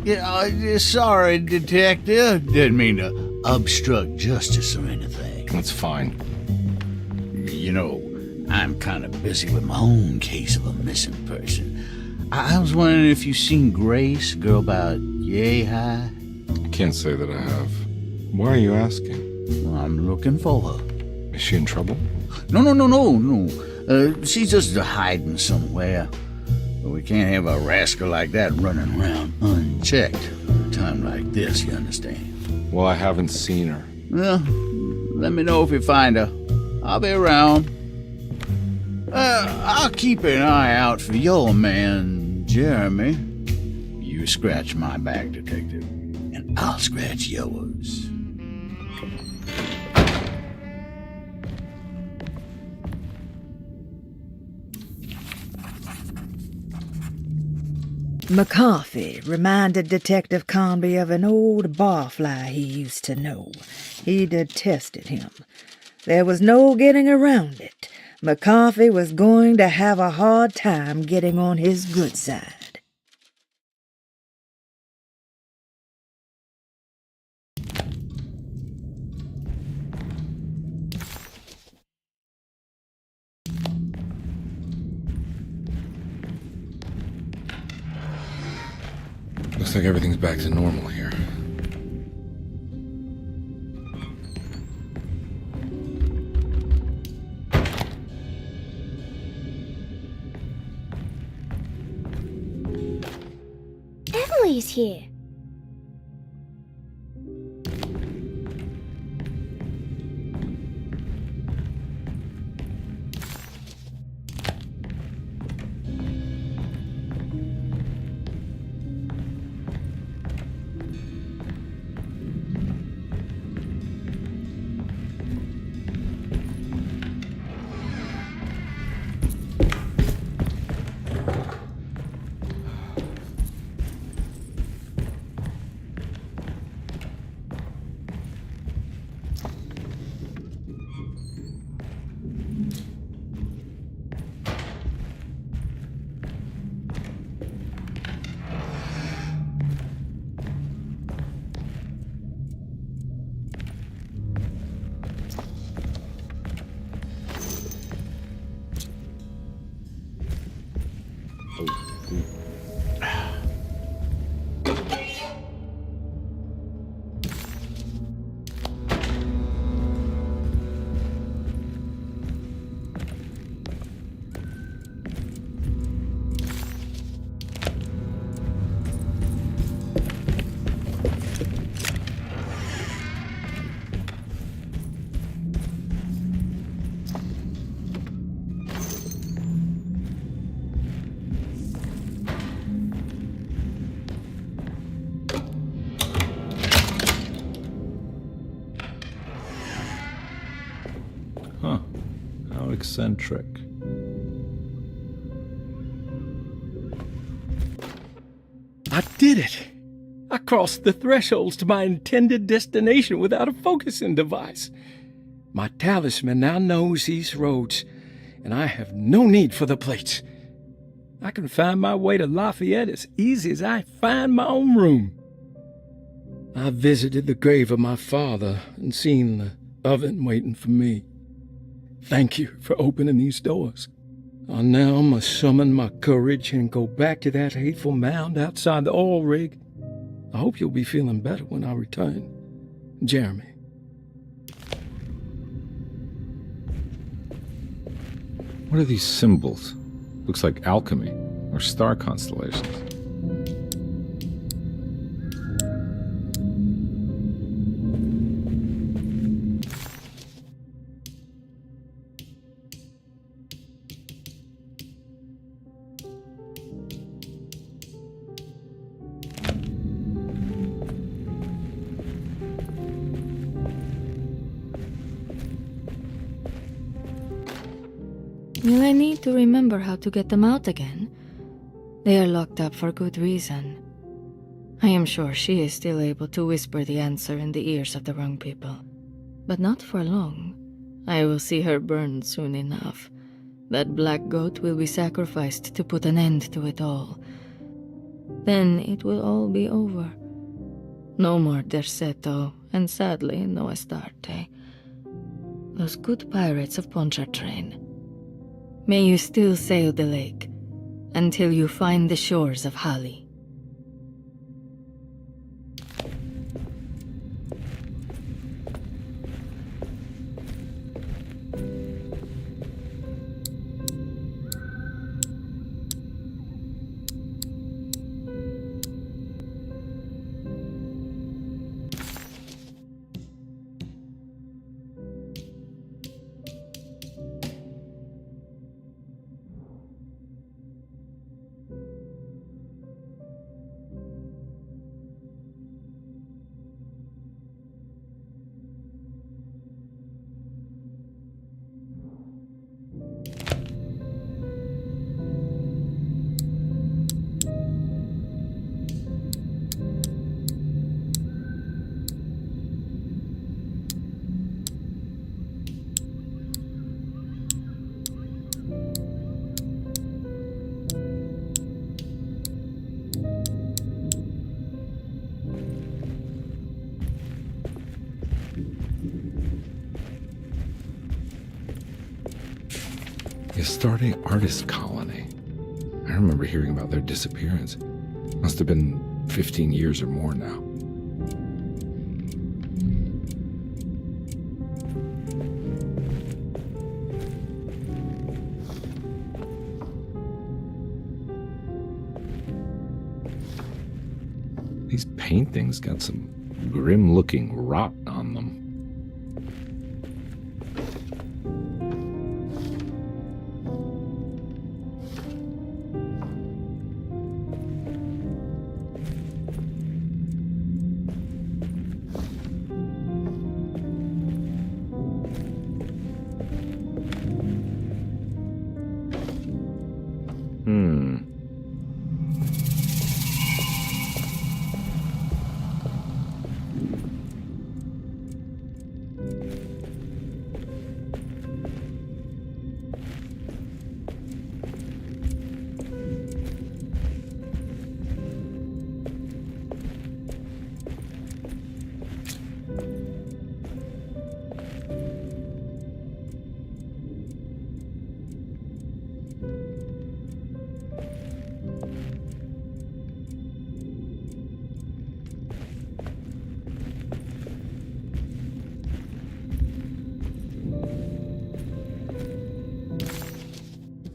Yeah, sorry, Detective. Didn't mean to obstruct justice or anything. That's fine. You know, I'm kind of busy with my own case of a missing person. I was wondering if you've seen Grace, a girl about yay high? I can't say that I have. Why are you asking? Well, I'm looking for her. Is she in trouble? No. She's just hiding somewhere. But we can't have a rascal like that running around unchecked at a time like this, you understand? Well, I haven't seen her. Well, let me know if you find her. I'll be around. I'll keep an eye out for your man, Jeremy. You scratch my back, Detective, and I'll scratch yours. McCarthy reminded Detective Conby of an old barfly he used to know. He detested him. There was no getting around it. McCarthy was going to have a hard time getting on his good side. Looks like everything's back to normal here. Emily's here. Huh. How eccentric. I did it! I crossed the thresholds to my intended destination without a focusing device. My talisman now knows these roads, and I have no need for the plates. I can find my way to Lafayette as easy as I find my own room. I visited the grave of my father and seen the oven waiting for me. Thank you for opening these doors. I now must summon my courage and go back to that hateful mound outside the oil rig. I hope you'll be feeling better when I return. Jeremy. What are these symbols? Looks like alchemy or star constellations. Will I need to remember how to get them out again? They are locked up for good reason. I am sure she is still able to whisper the answer in the ears of the wrong people. But not for long. I will see her burned soon enough. That black goat will be sacrificed to put an end to it all. Then it will all be over. No more Derceto, and sadly no Astarte. Those good pirates of Pontchartrain. May you still sail the lake, until you find the shores of Hali. The Astarte Artist Colony. I remember hearing about their disappearance. Must have been 15 years or more now. These paintings got some grim-looking rot on them.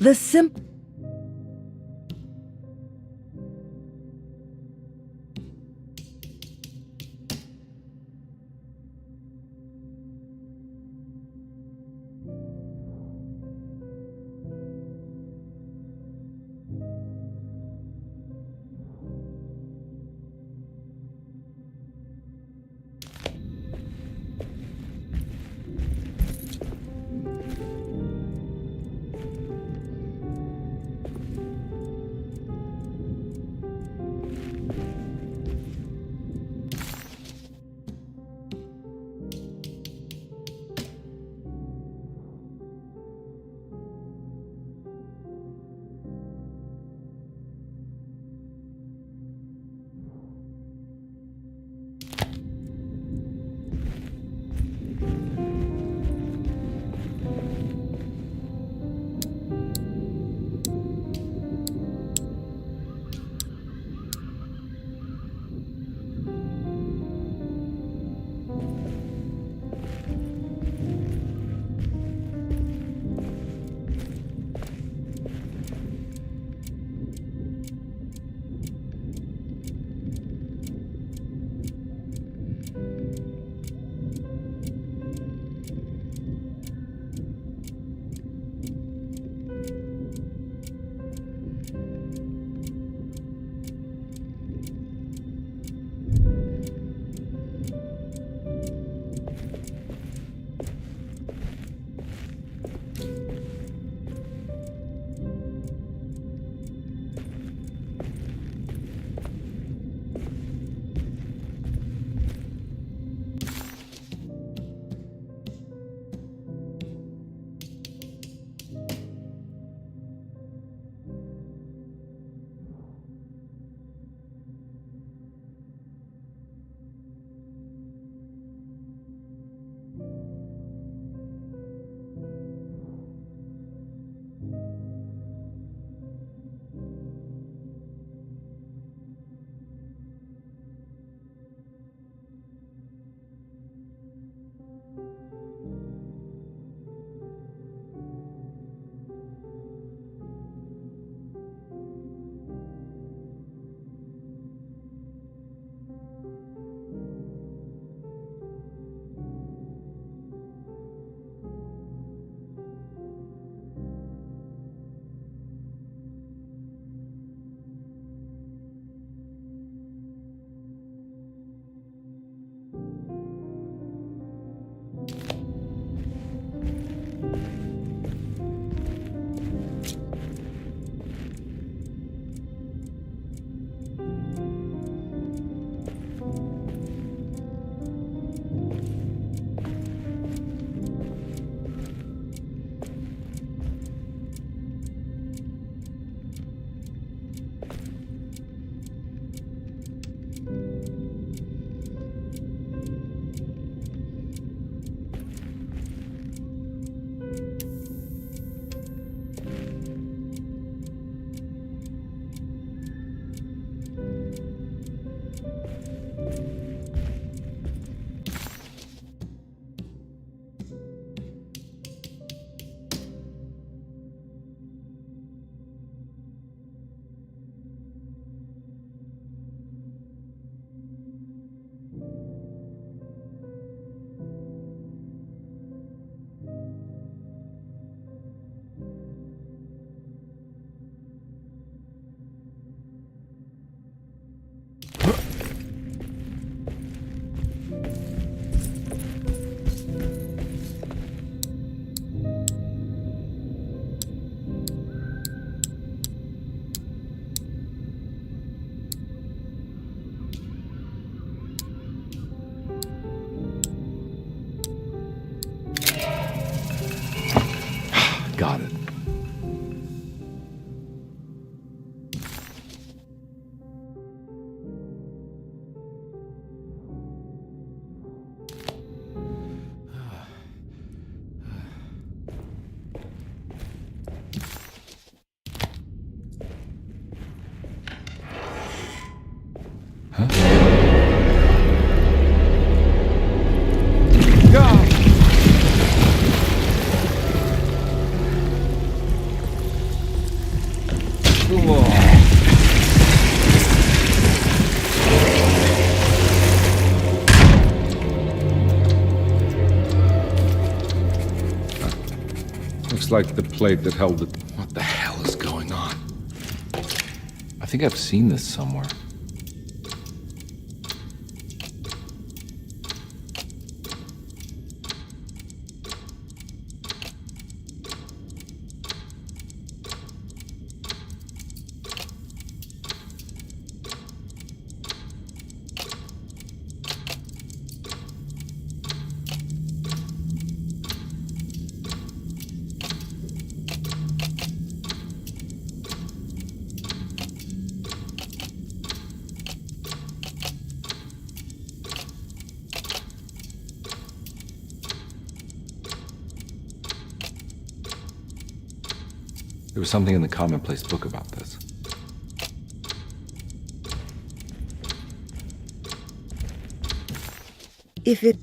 The simple... looks like the plate that held it. What the hell is going on? I think I've seen this somewhere. There was something in the commonplace book about this. If it...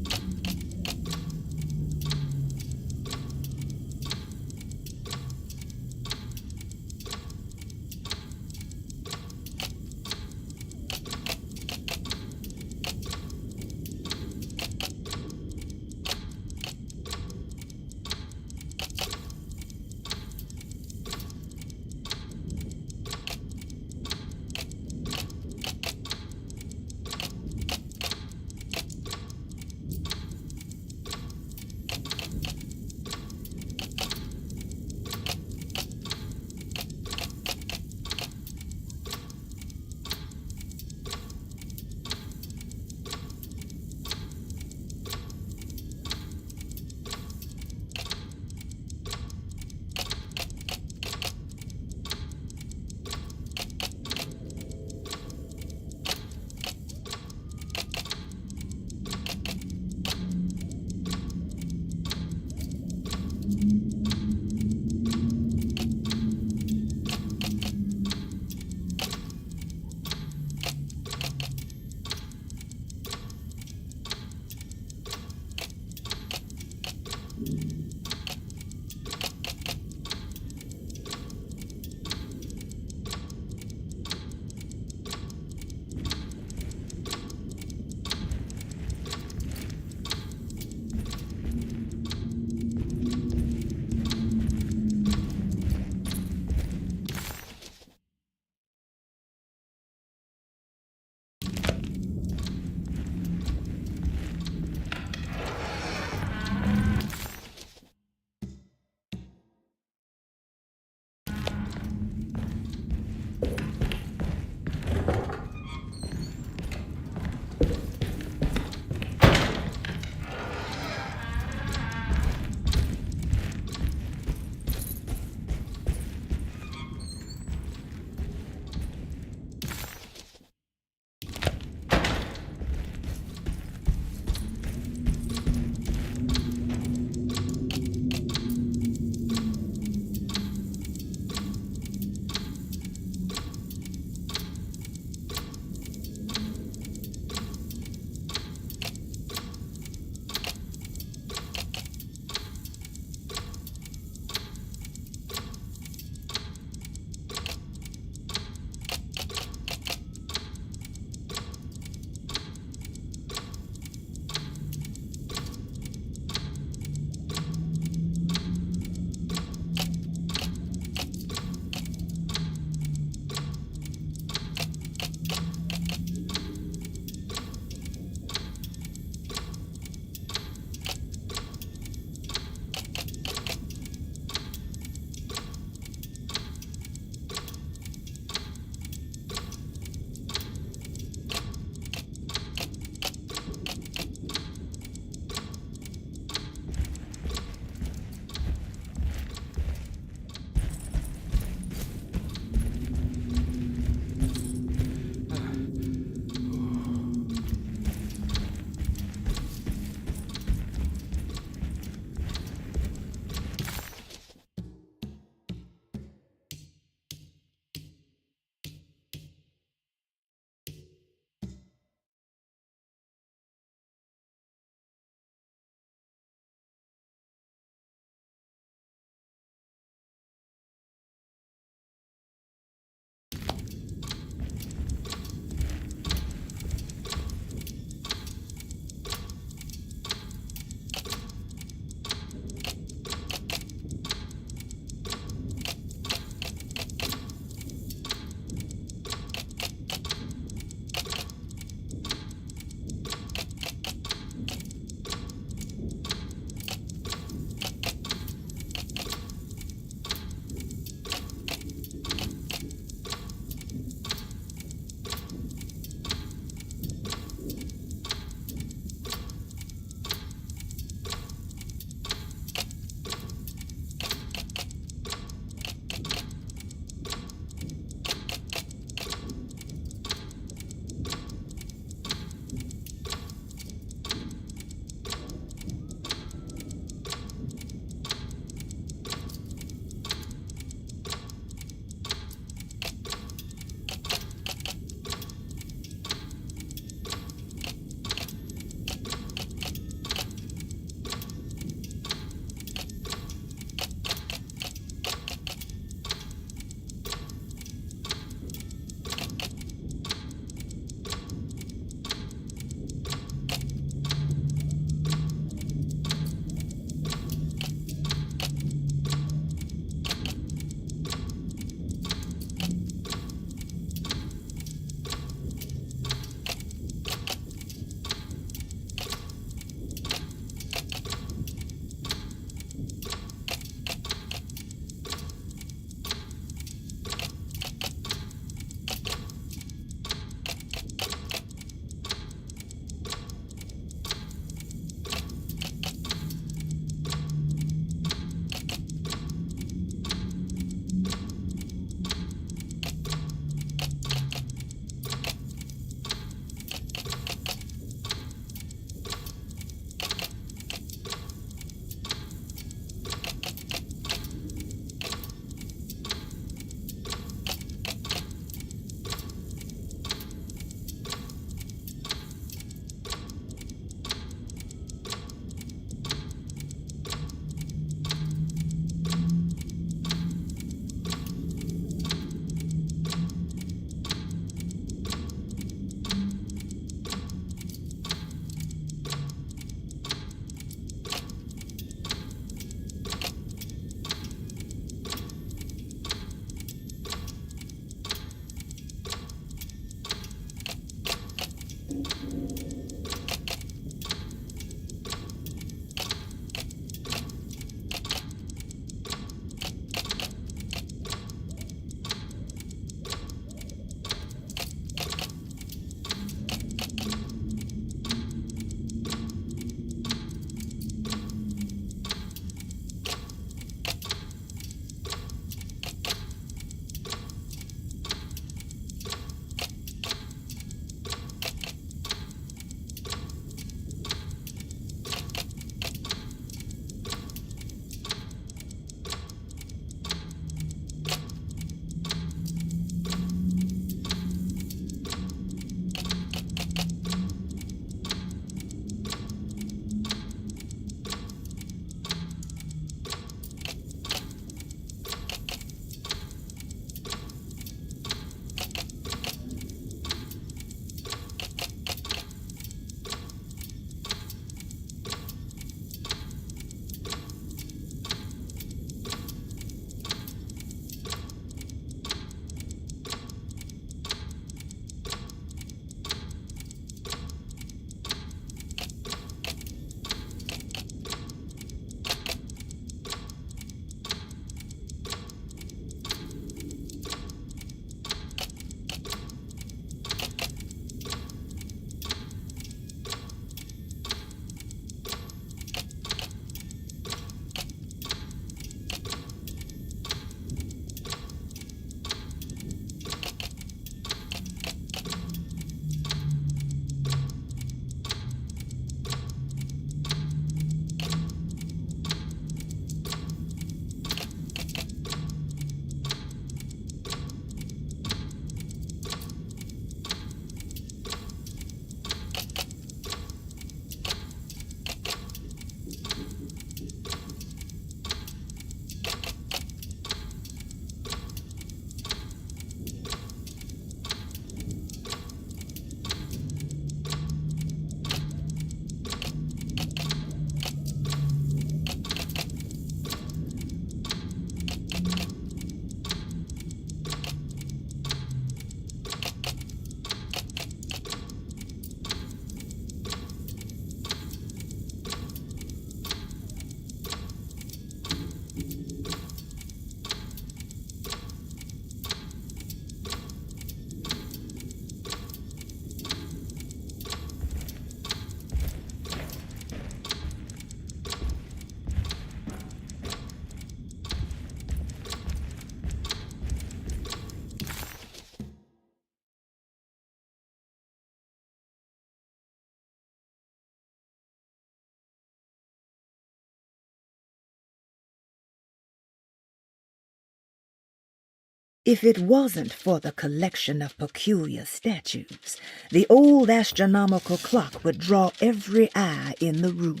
If it wasn't for the collection of peculiar statues, the old astronomical clock would draw every eye in the room.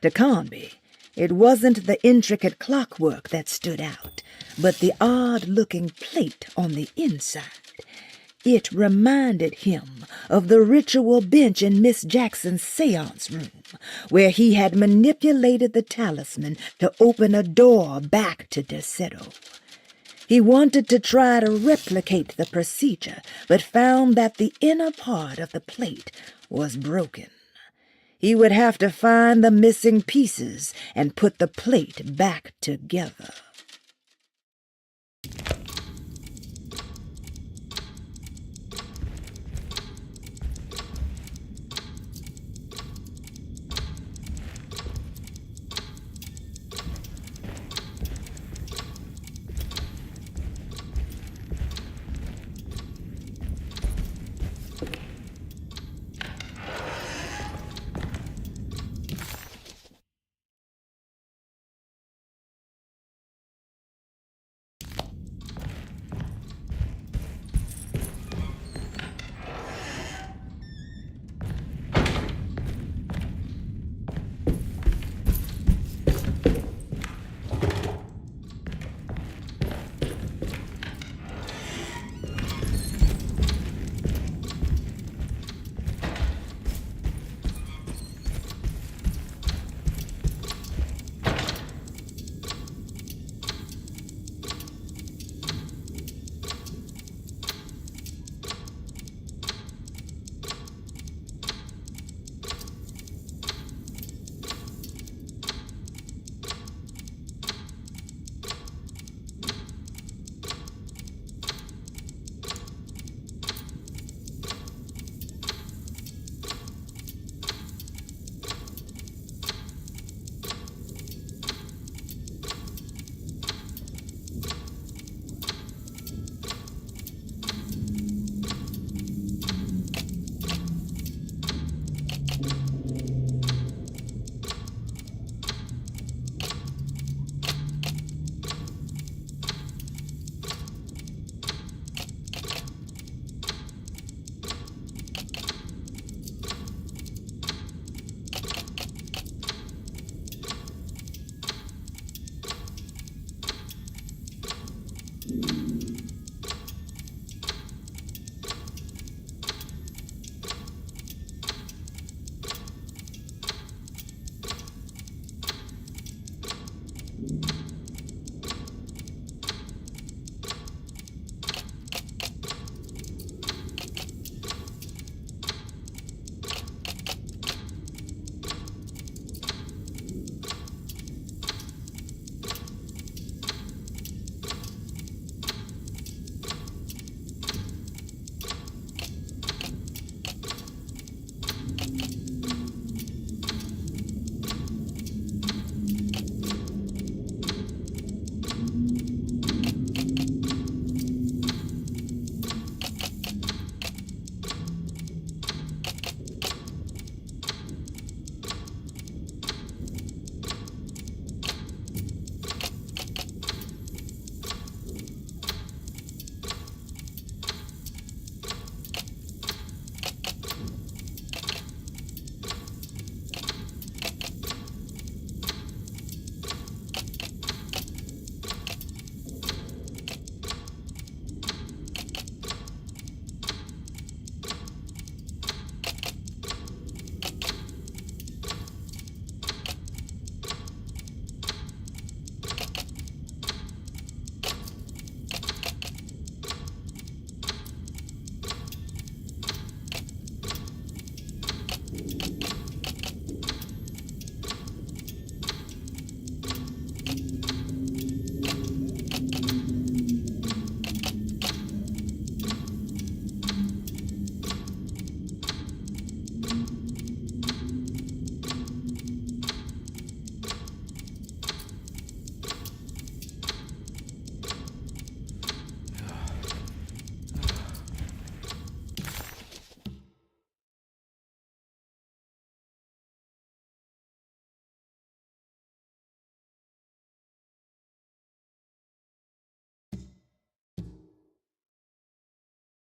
To Conby, it wasn't the intricate clockwork that stood out, but the odd-looking plate on the inside. It reminded him of the ritual bench in Miss Jackson's seance room, where he had manipulated the talisman to open a door back to Deseto. He wanted to try to replicate the procedure, but found that the inner part of the plate was broken. He would have to find the missing pieces and put the plate back together.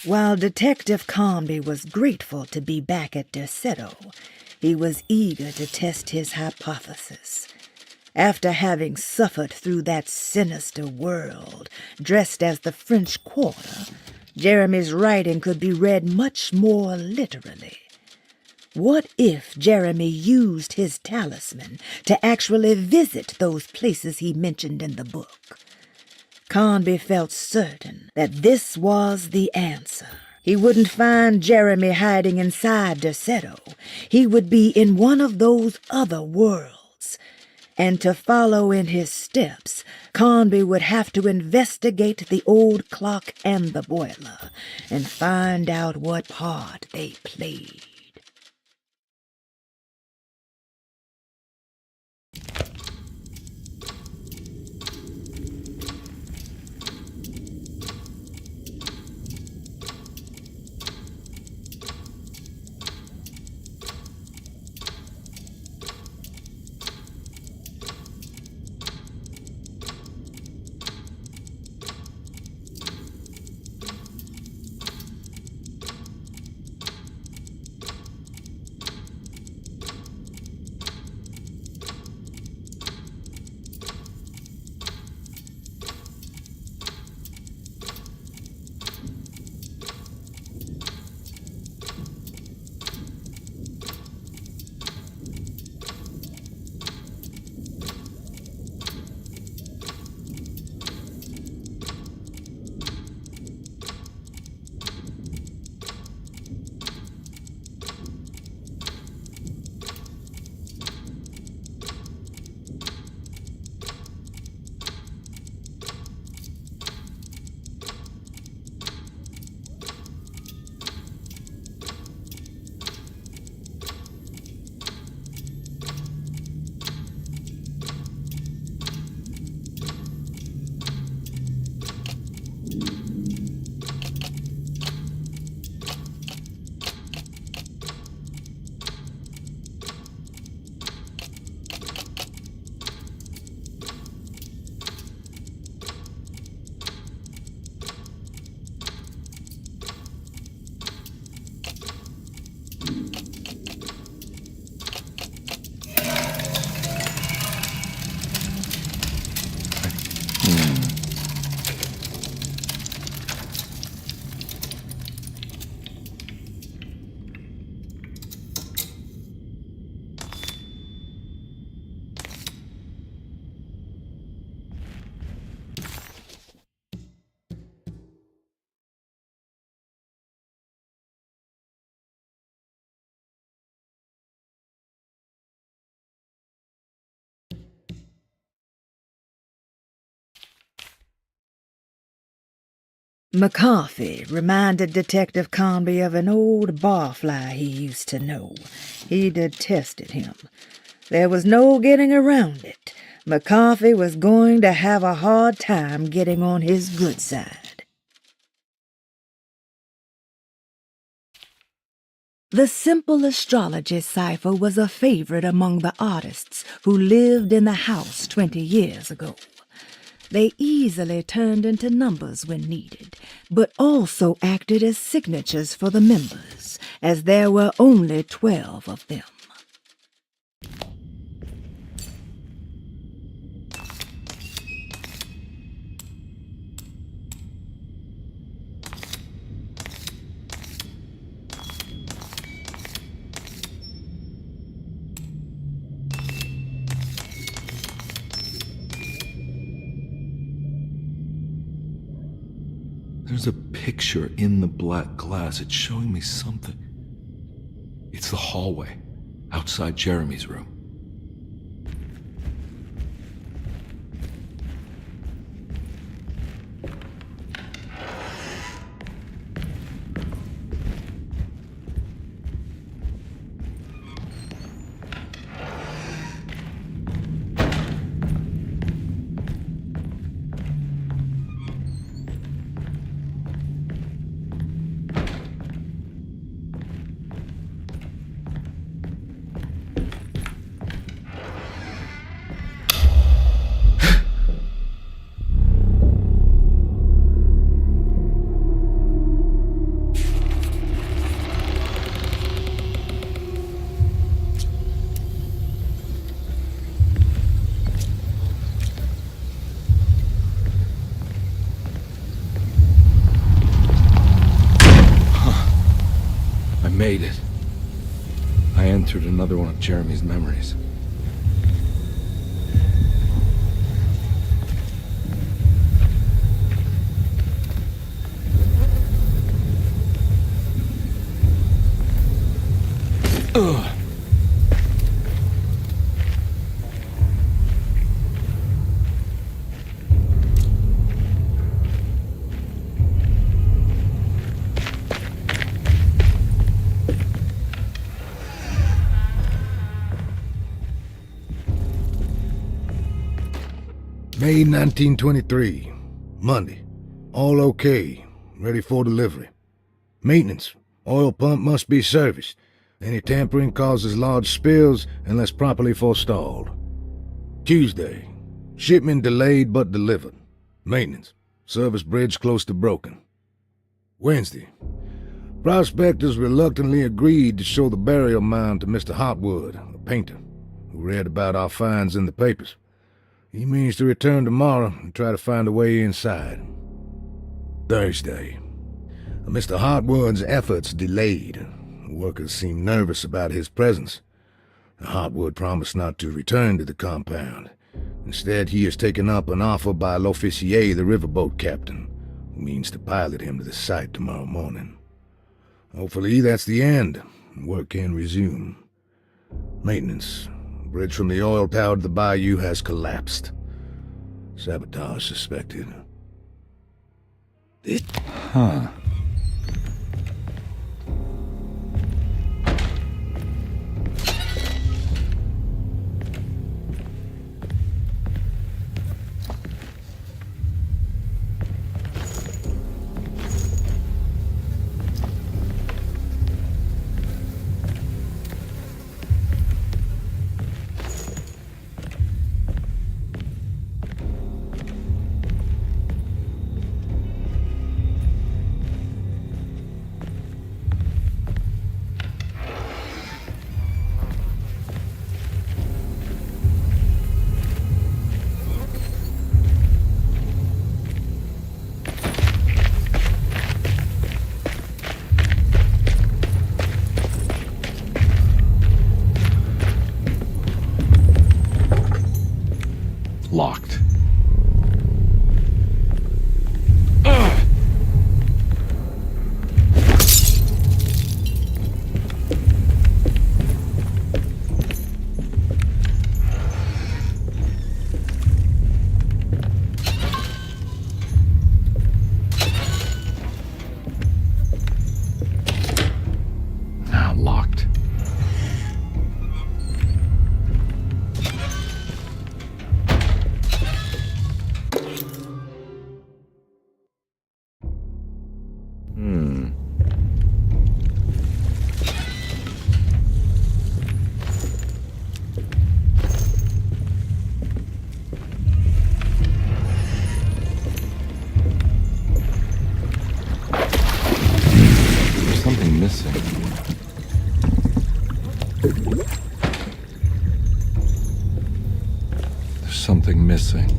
While Detective Conby was grateful to be back at Derceto, he was eager to test his hypothesis. After having suffered through that sinister world, dressed as the French Quarter, Jeremy's writing could be read much more literally. What if Jeremy used his talisman to actually visit those places he mentioned in the book? Conby felt certain that this was the answer. He wouldn't find Jeremy hiding inside Derceto. He would be in one of those other worlds. And to follow in his steps, Conby would have to investigate the old clock and the boiler and find out what part they played. McCarthy reminded Detective Conby of an old barfly he used to know. He detested him. There was no getting around it. McCarthy was going to have a hard time getting on his good side. The simple astrology cipher was a favorite among the artists who lived in the house 20 years ago. They easily turned into numbers when needed, but also acted as signatures for the members, as there were only 12 of them. There's a picture in the black glass. It's showing me something. It's the hallway outside Jeremy's room. I entered another one of Jeremy's memories. Ugh. May 1923, Monday. All okay, ready for delivery. Maintenance. Oil pump must be serviced. Any tampering causes large spills unless properly forestalled. Tuesday. Shipment delayed but delivered. Maintenance. Service bridge close to broken. Wednesday. Prospectors reluctantly agreed to show the burial mound to Mr. Hotwood, a painter, who read about our finds in the papers. He means to return tomorrow and try to find a way inside. Thursday. Mr. Hotwood's efforts delayed. Workers seemed nervous about his presence. Hotwood promised not to return to the compound. Instead, he has taken up an offer by L'Officier, the riverboat captain, who means to pilot him to the site tomorrow morning. Hopefully that's the end, and work can resume. Maintenance. Bridge from the oil tower to the bayou has collapsed. Sabotage suspected. Huh. Locked. Now locked. There's something missing. There's something missing.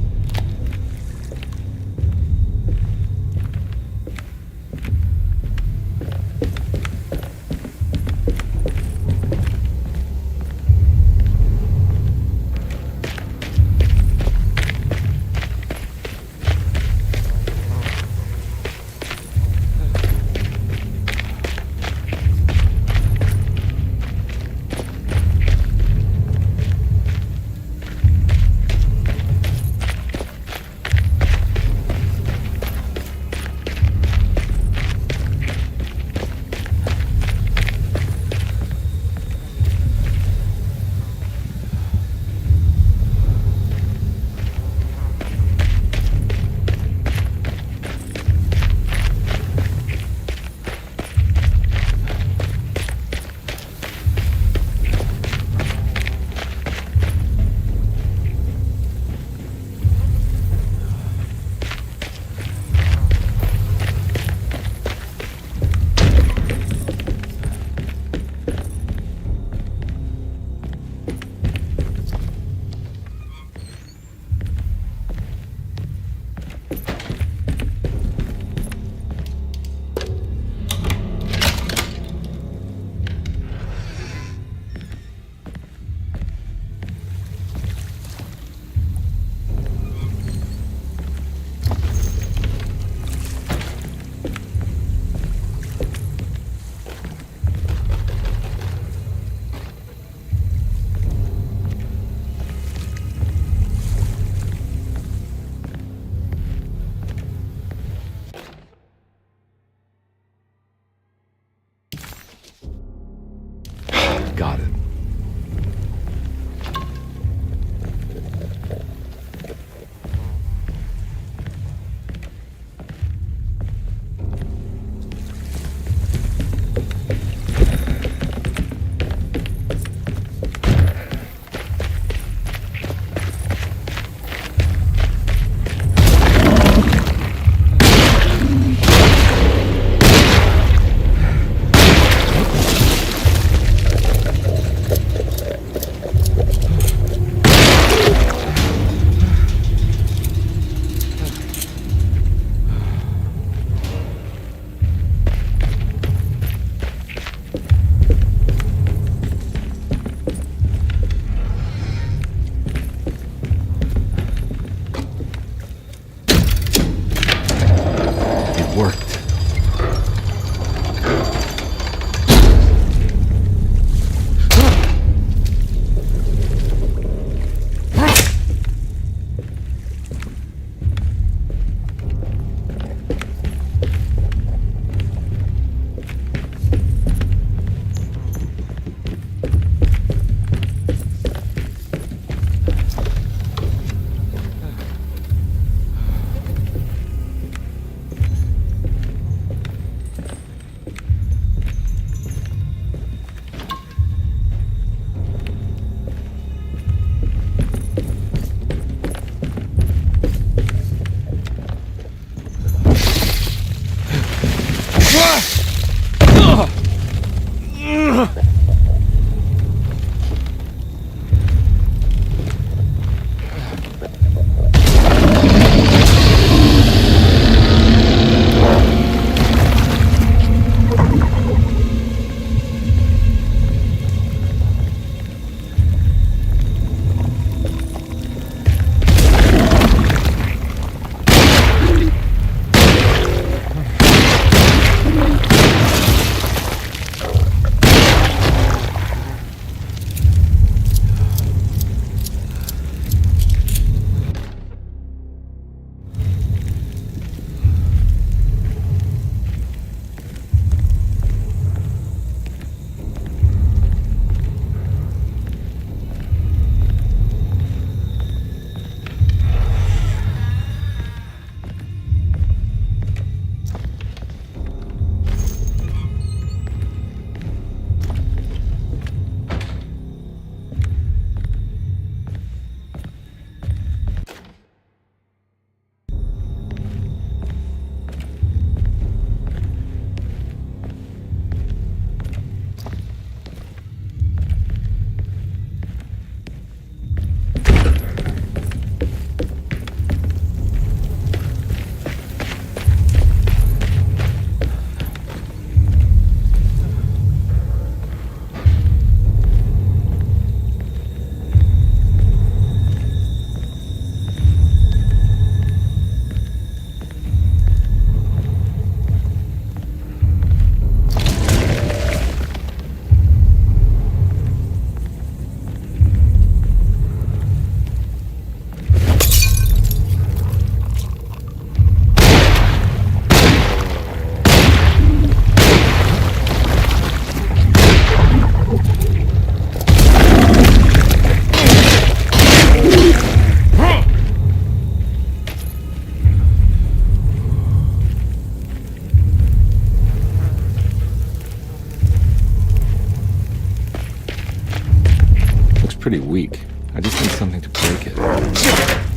Got it. pretty weak. I just need something to break it.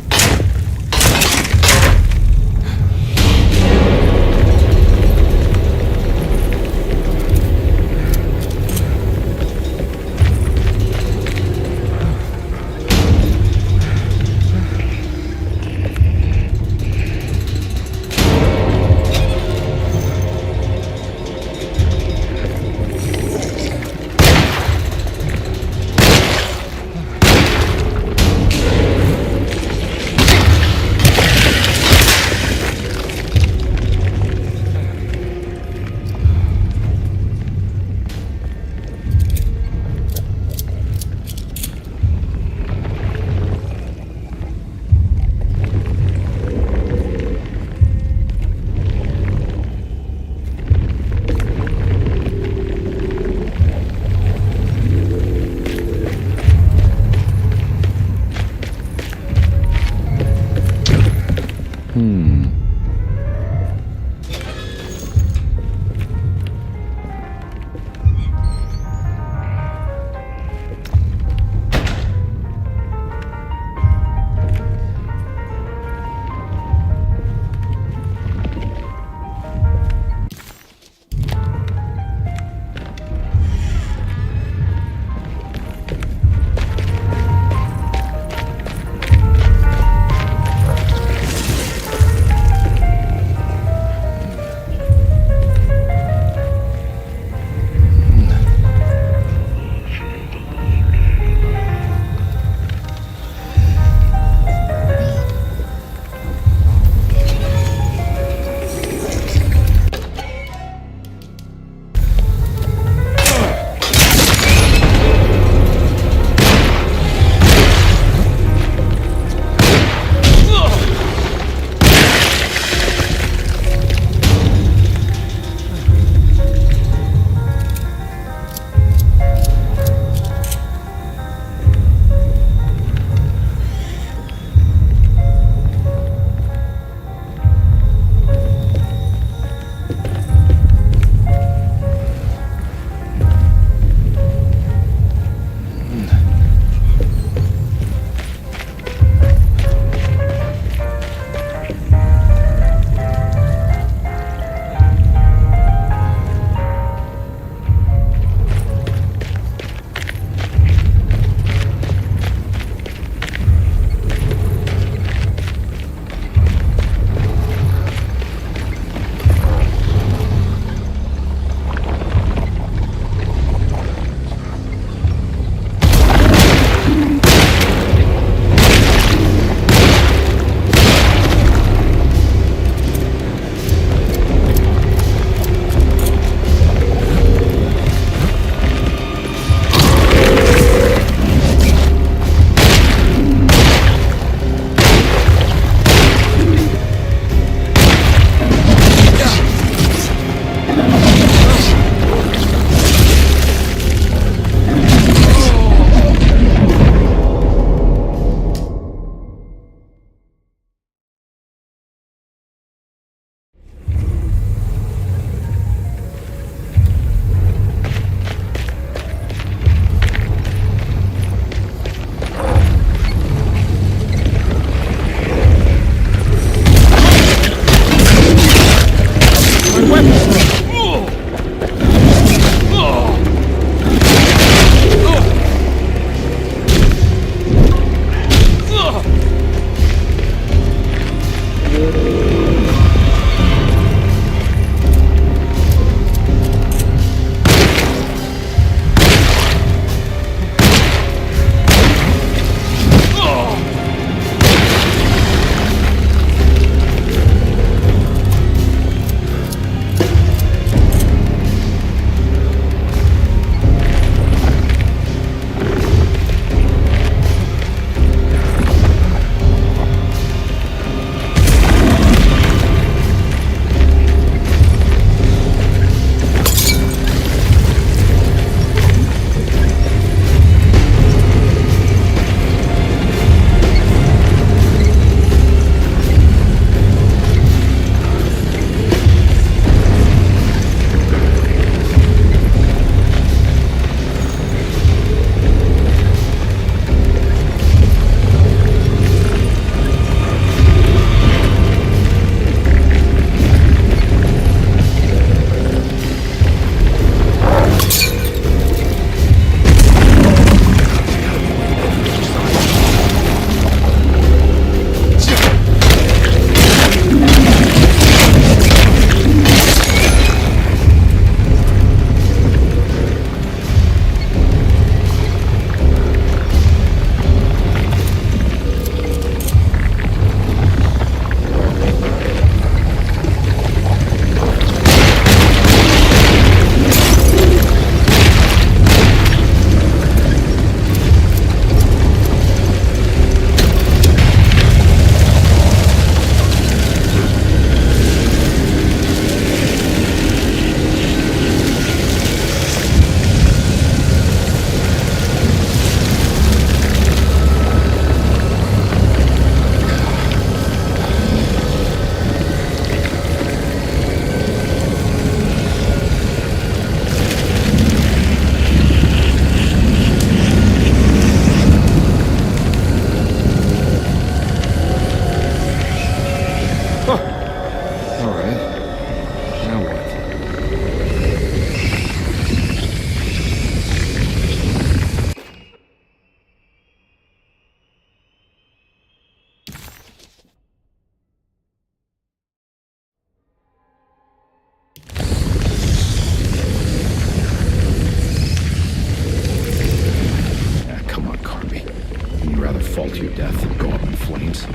fall to your death and go up in flames.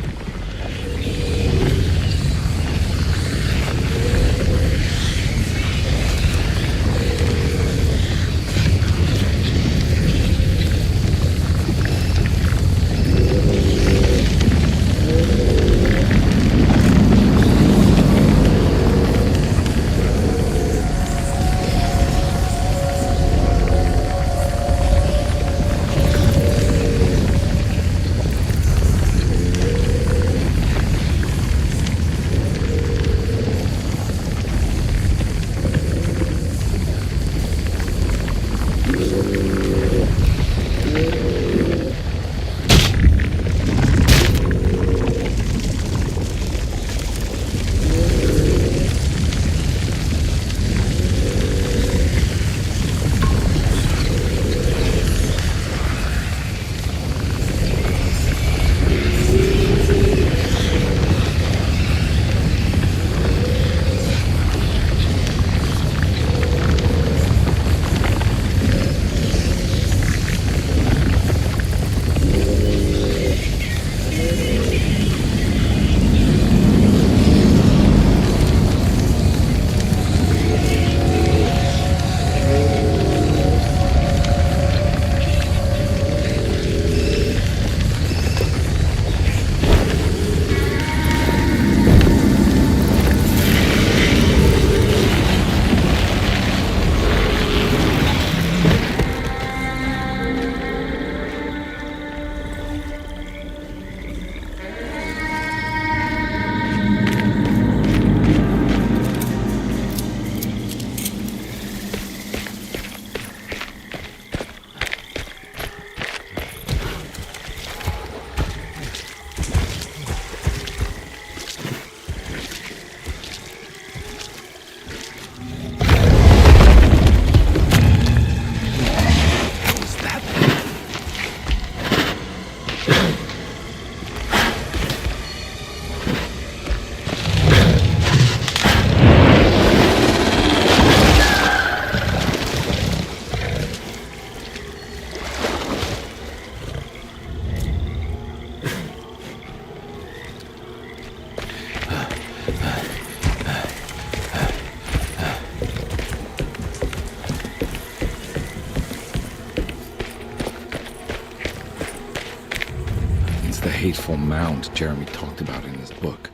The hateful mound Jeremy talked about in his book.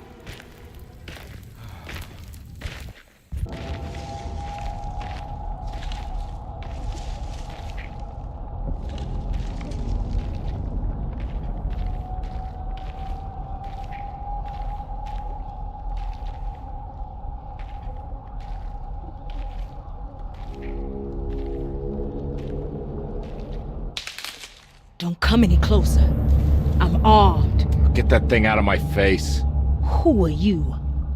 Don't come any closer. I'm armed. Get that thing out of my face. Who are you?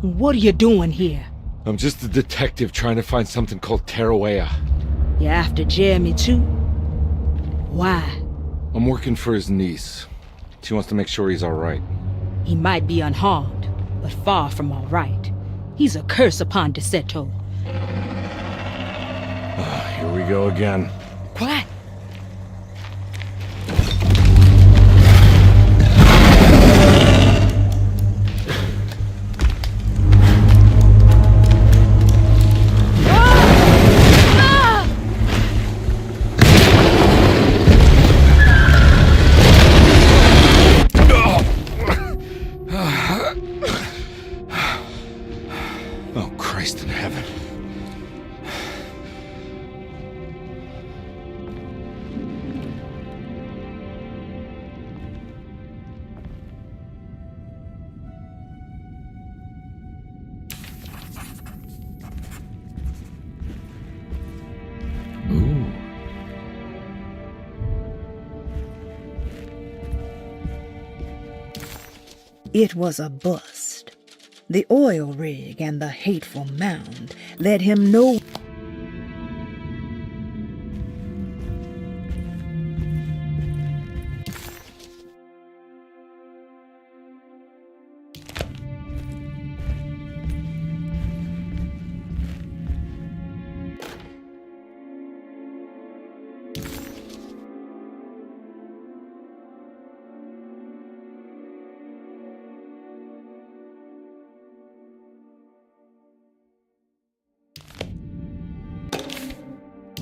What are you doing here? I'm just a detective trying to find something called Teruea. You're after Jeremy too? Why? I'm working for his niece. She wants to make sure he's alright. He might be unharmed, but far from alright. He's a curse upon Deseto. Here we go again. Quiet. Oh, Christ in heaven. Ooh. It was a bust. The oil rig and the hateful mound led him no...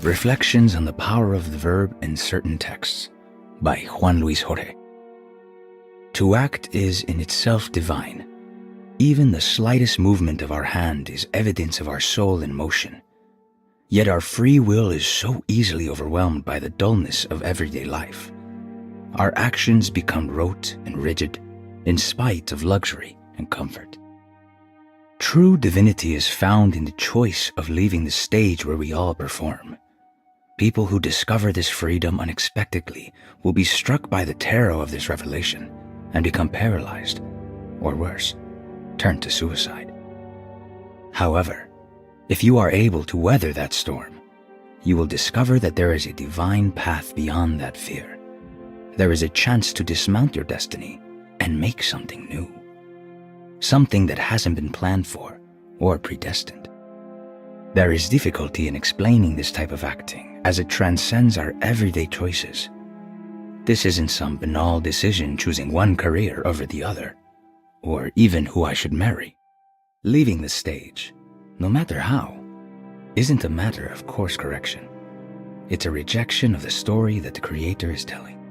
Reflections on the Power of the Verb in Certain Texts by Juan Luis Jorge. To act is in itself divine. Even the slightest movement of our hand is evidence of our soul in motion. Yet our free will is so easily overwhelmed by the dullness of everyday life. Our actions become rote and rigid, in spite of luxury and comfort. True divinity is found in the choice of leaving the stage where we all perform. People who discover this freedom unexpectedly will be struck by the terror of this revelation and become paralyzed, or worse, turn to suicide. However, if you are able to weather that storm, you will discover that there is a divine path beyond that fear. There is a chance to dismount your destiny and make something new. Something that hasn't been planned for or predestined. There is difficulty in explaining this type of acting as it transcends our everyday choices. This isn't some banal decision choosing one career over the other, or even who I should marry. Leaving the stage, no matter how, isn't a matter of course correction. It's a rejection of the story that the Creator is telling.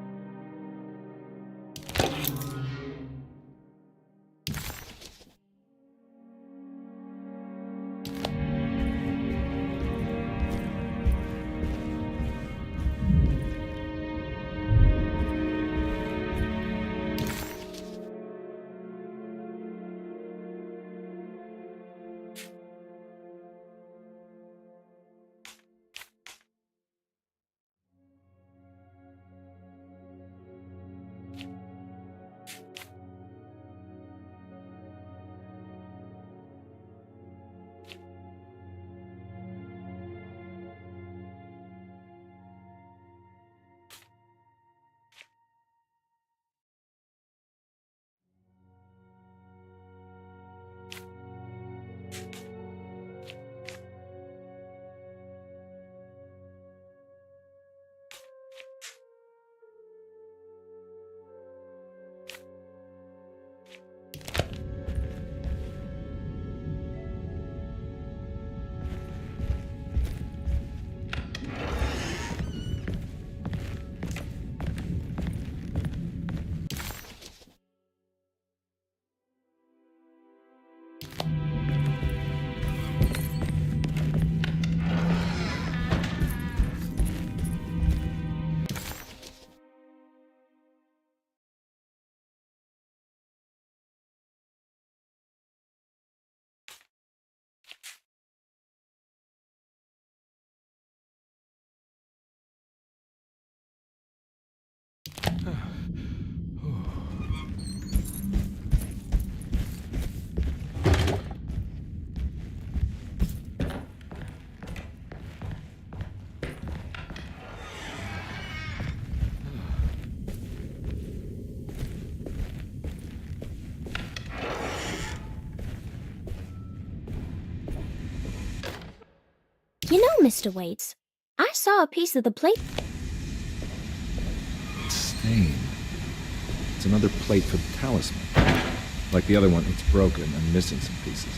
You know, Mr. Waits, I saw a piece of the plate. It's stained. It's another plate for the talisman. Like the other one, it's broken and missing some pieces.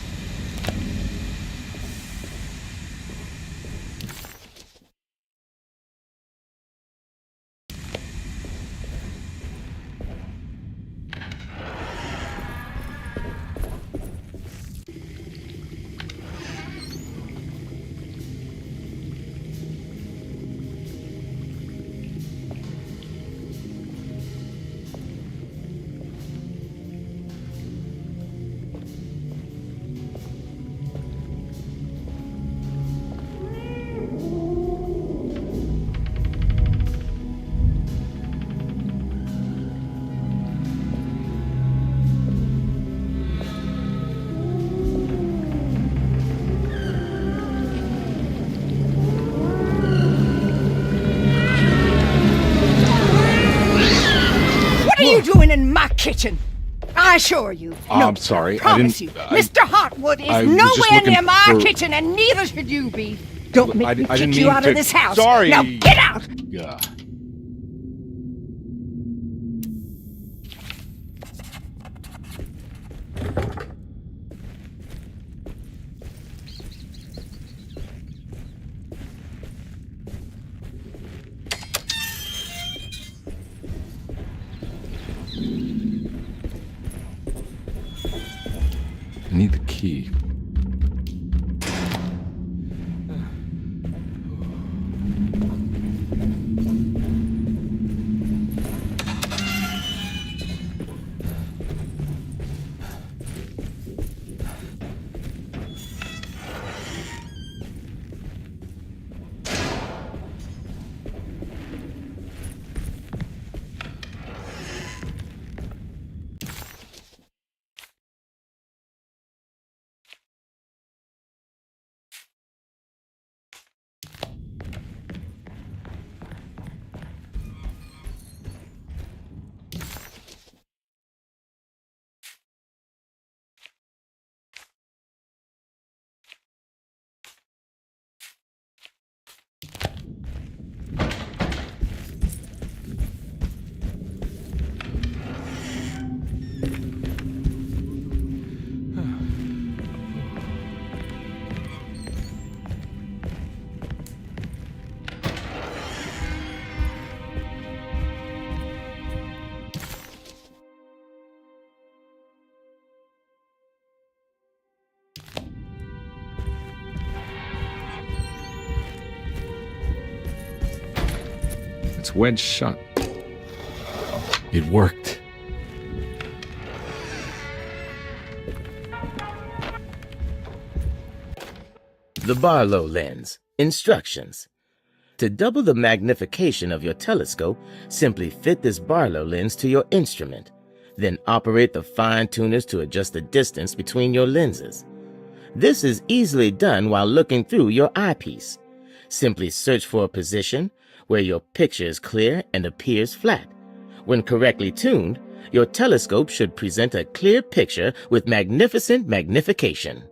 Doing in my kitchen? I assure you. No, I'm sorry. I promise you. Mr. Hotwood is nowhere near my kitchen, and neither should you be. Don't make me kick you out of this house. Sorry. Now get out! Yeah. I need the key. It's wedged shut. It worked. The Barlow lens. Instructions. To double the magnification of your telescope, simply fit this Barlow lens to your instrument. Then operate the fine tuners to adjust the distance between your lenses. This is easily done while looking through your eyepiece. Simply search for a position where your picture is clear and appears flat. When correctly tuned, your telescope should present a clear picture with magnificent magnification.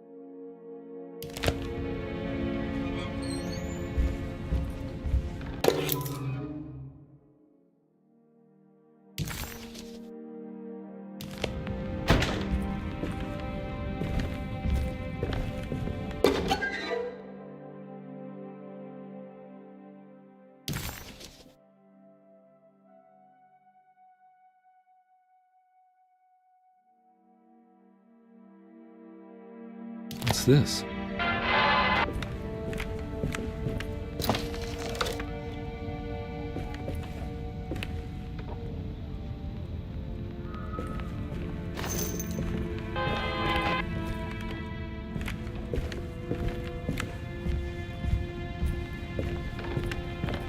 What's this?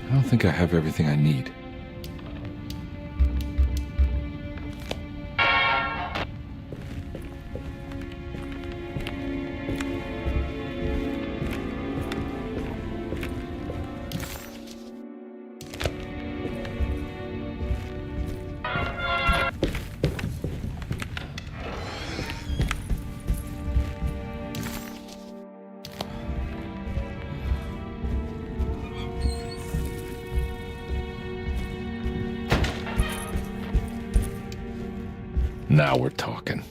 I don't think I have everything I need. Now we're talking.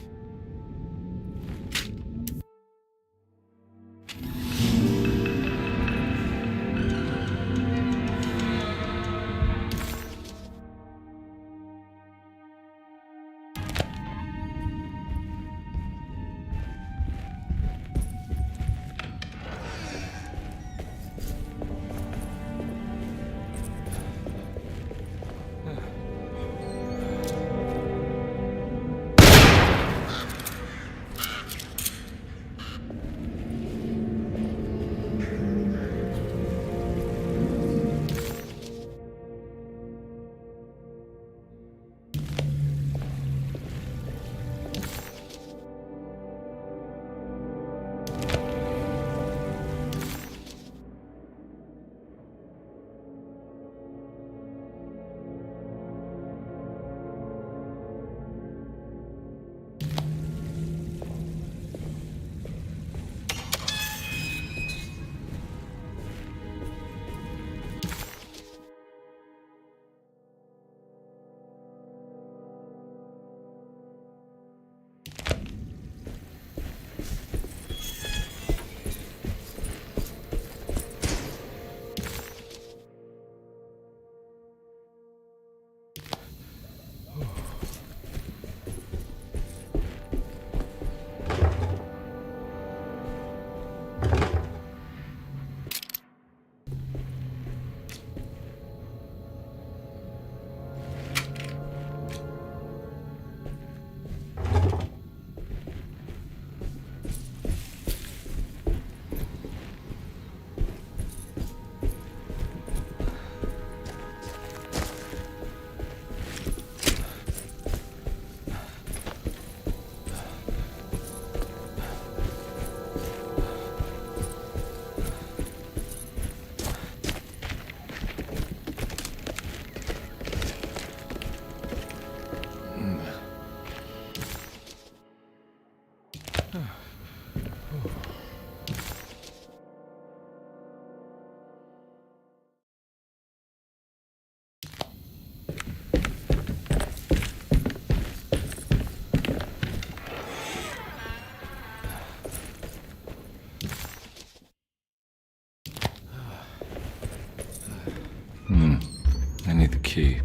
the key.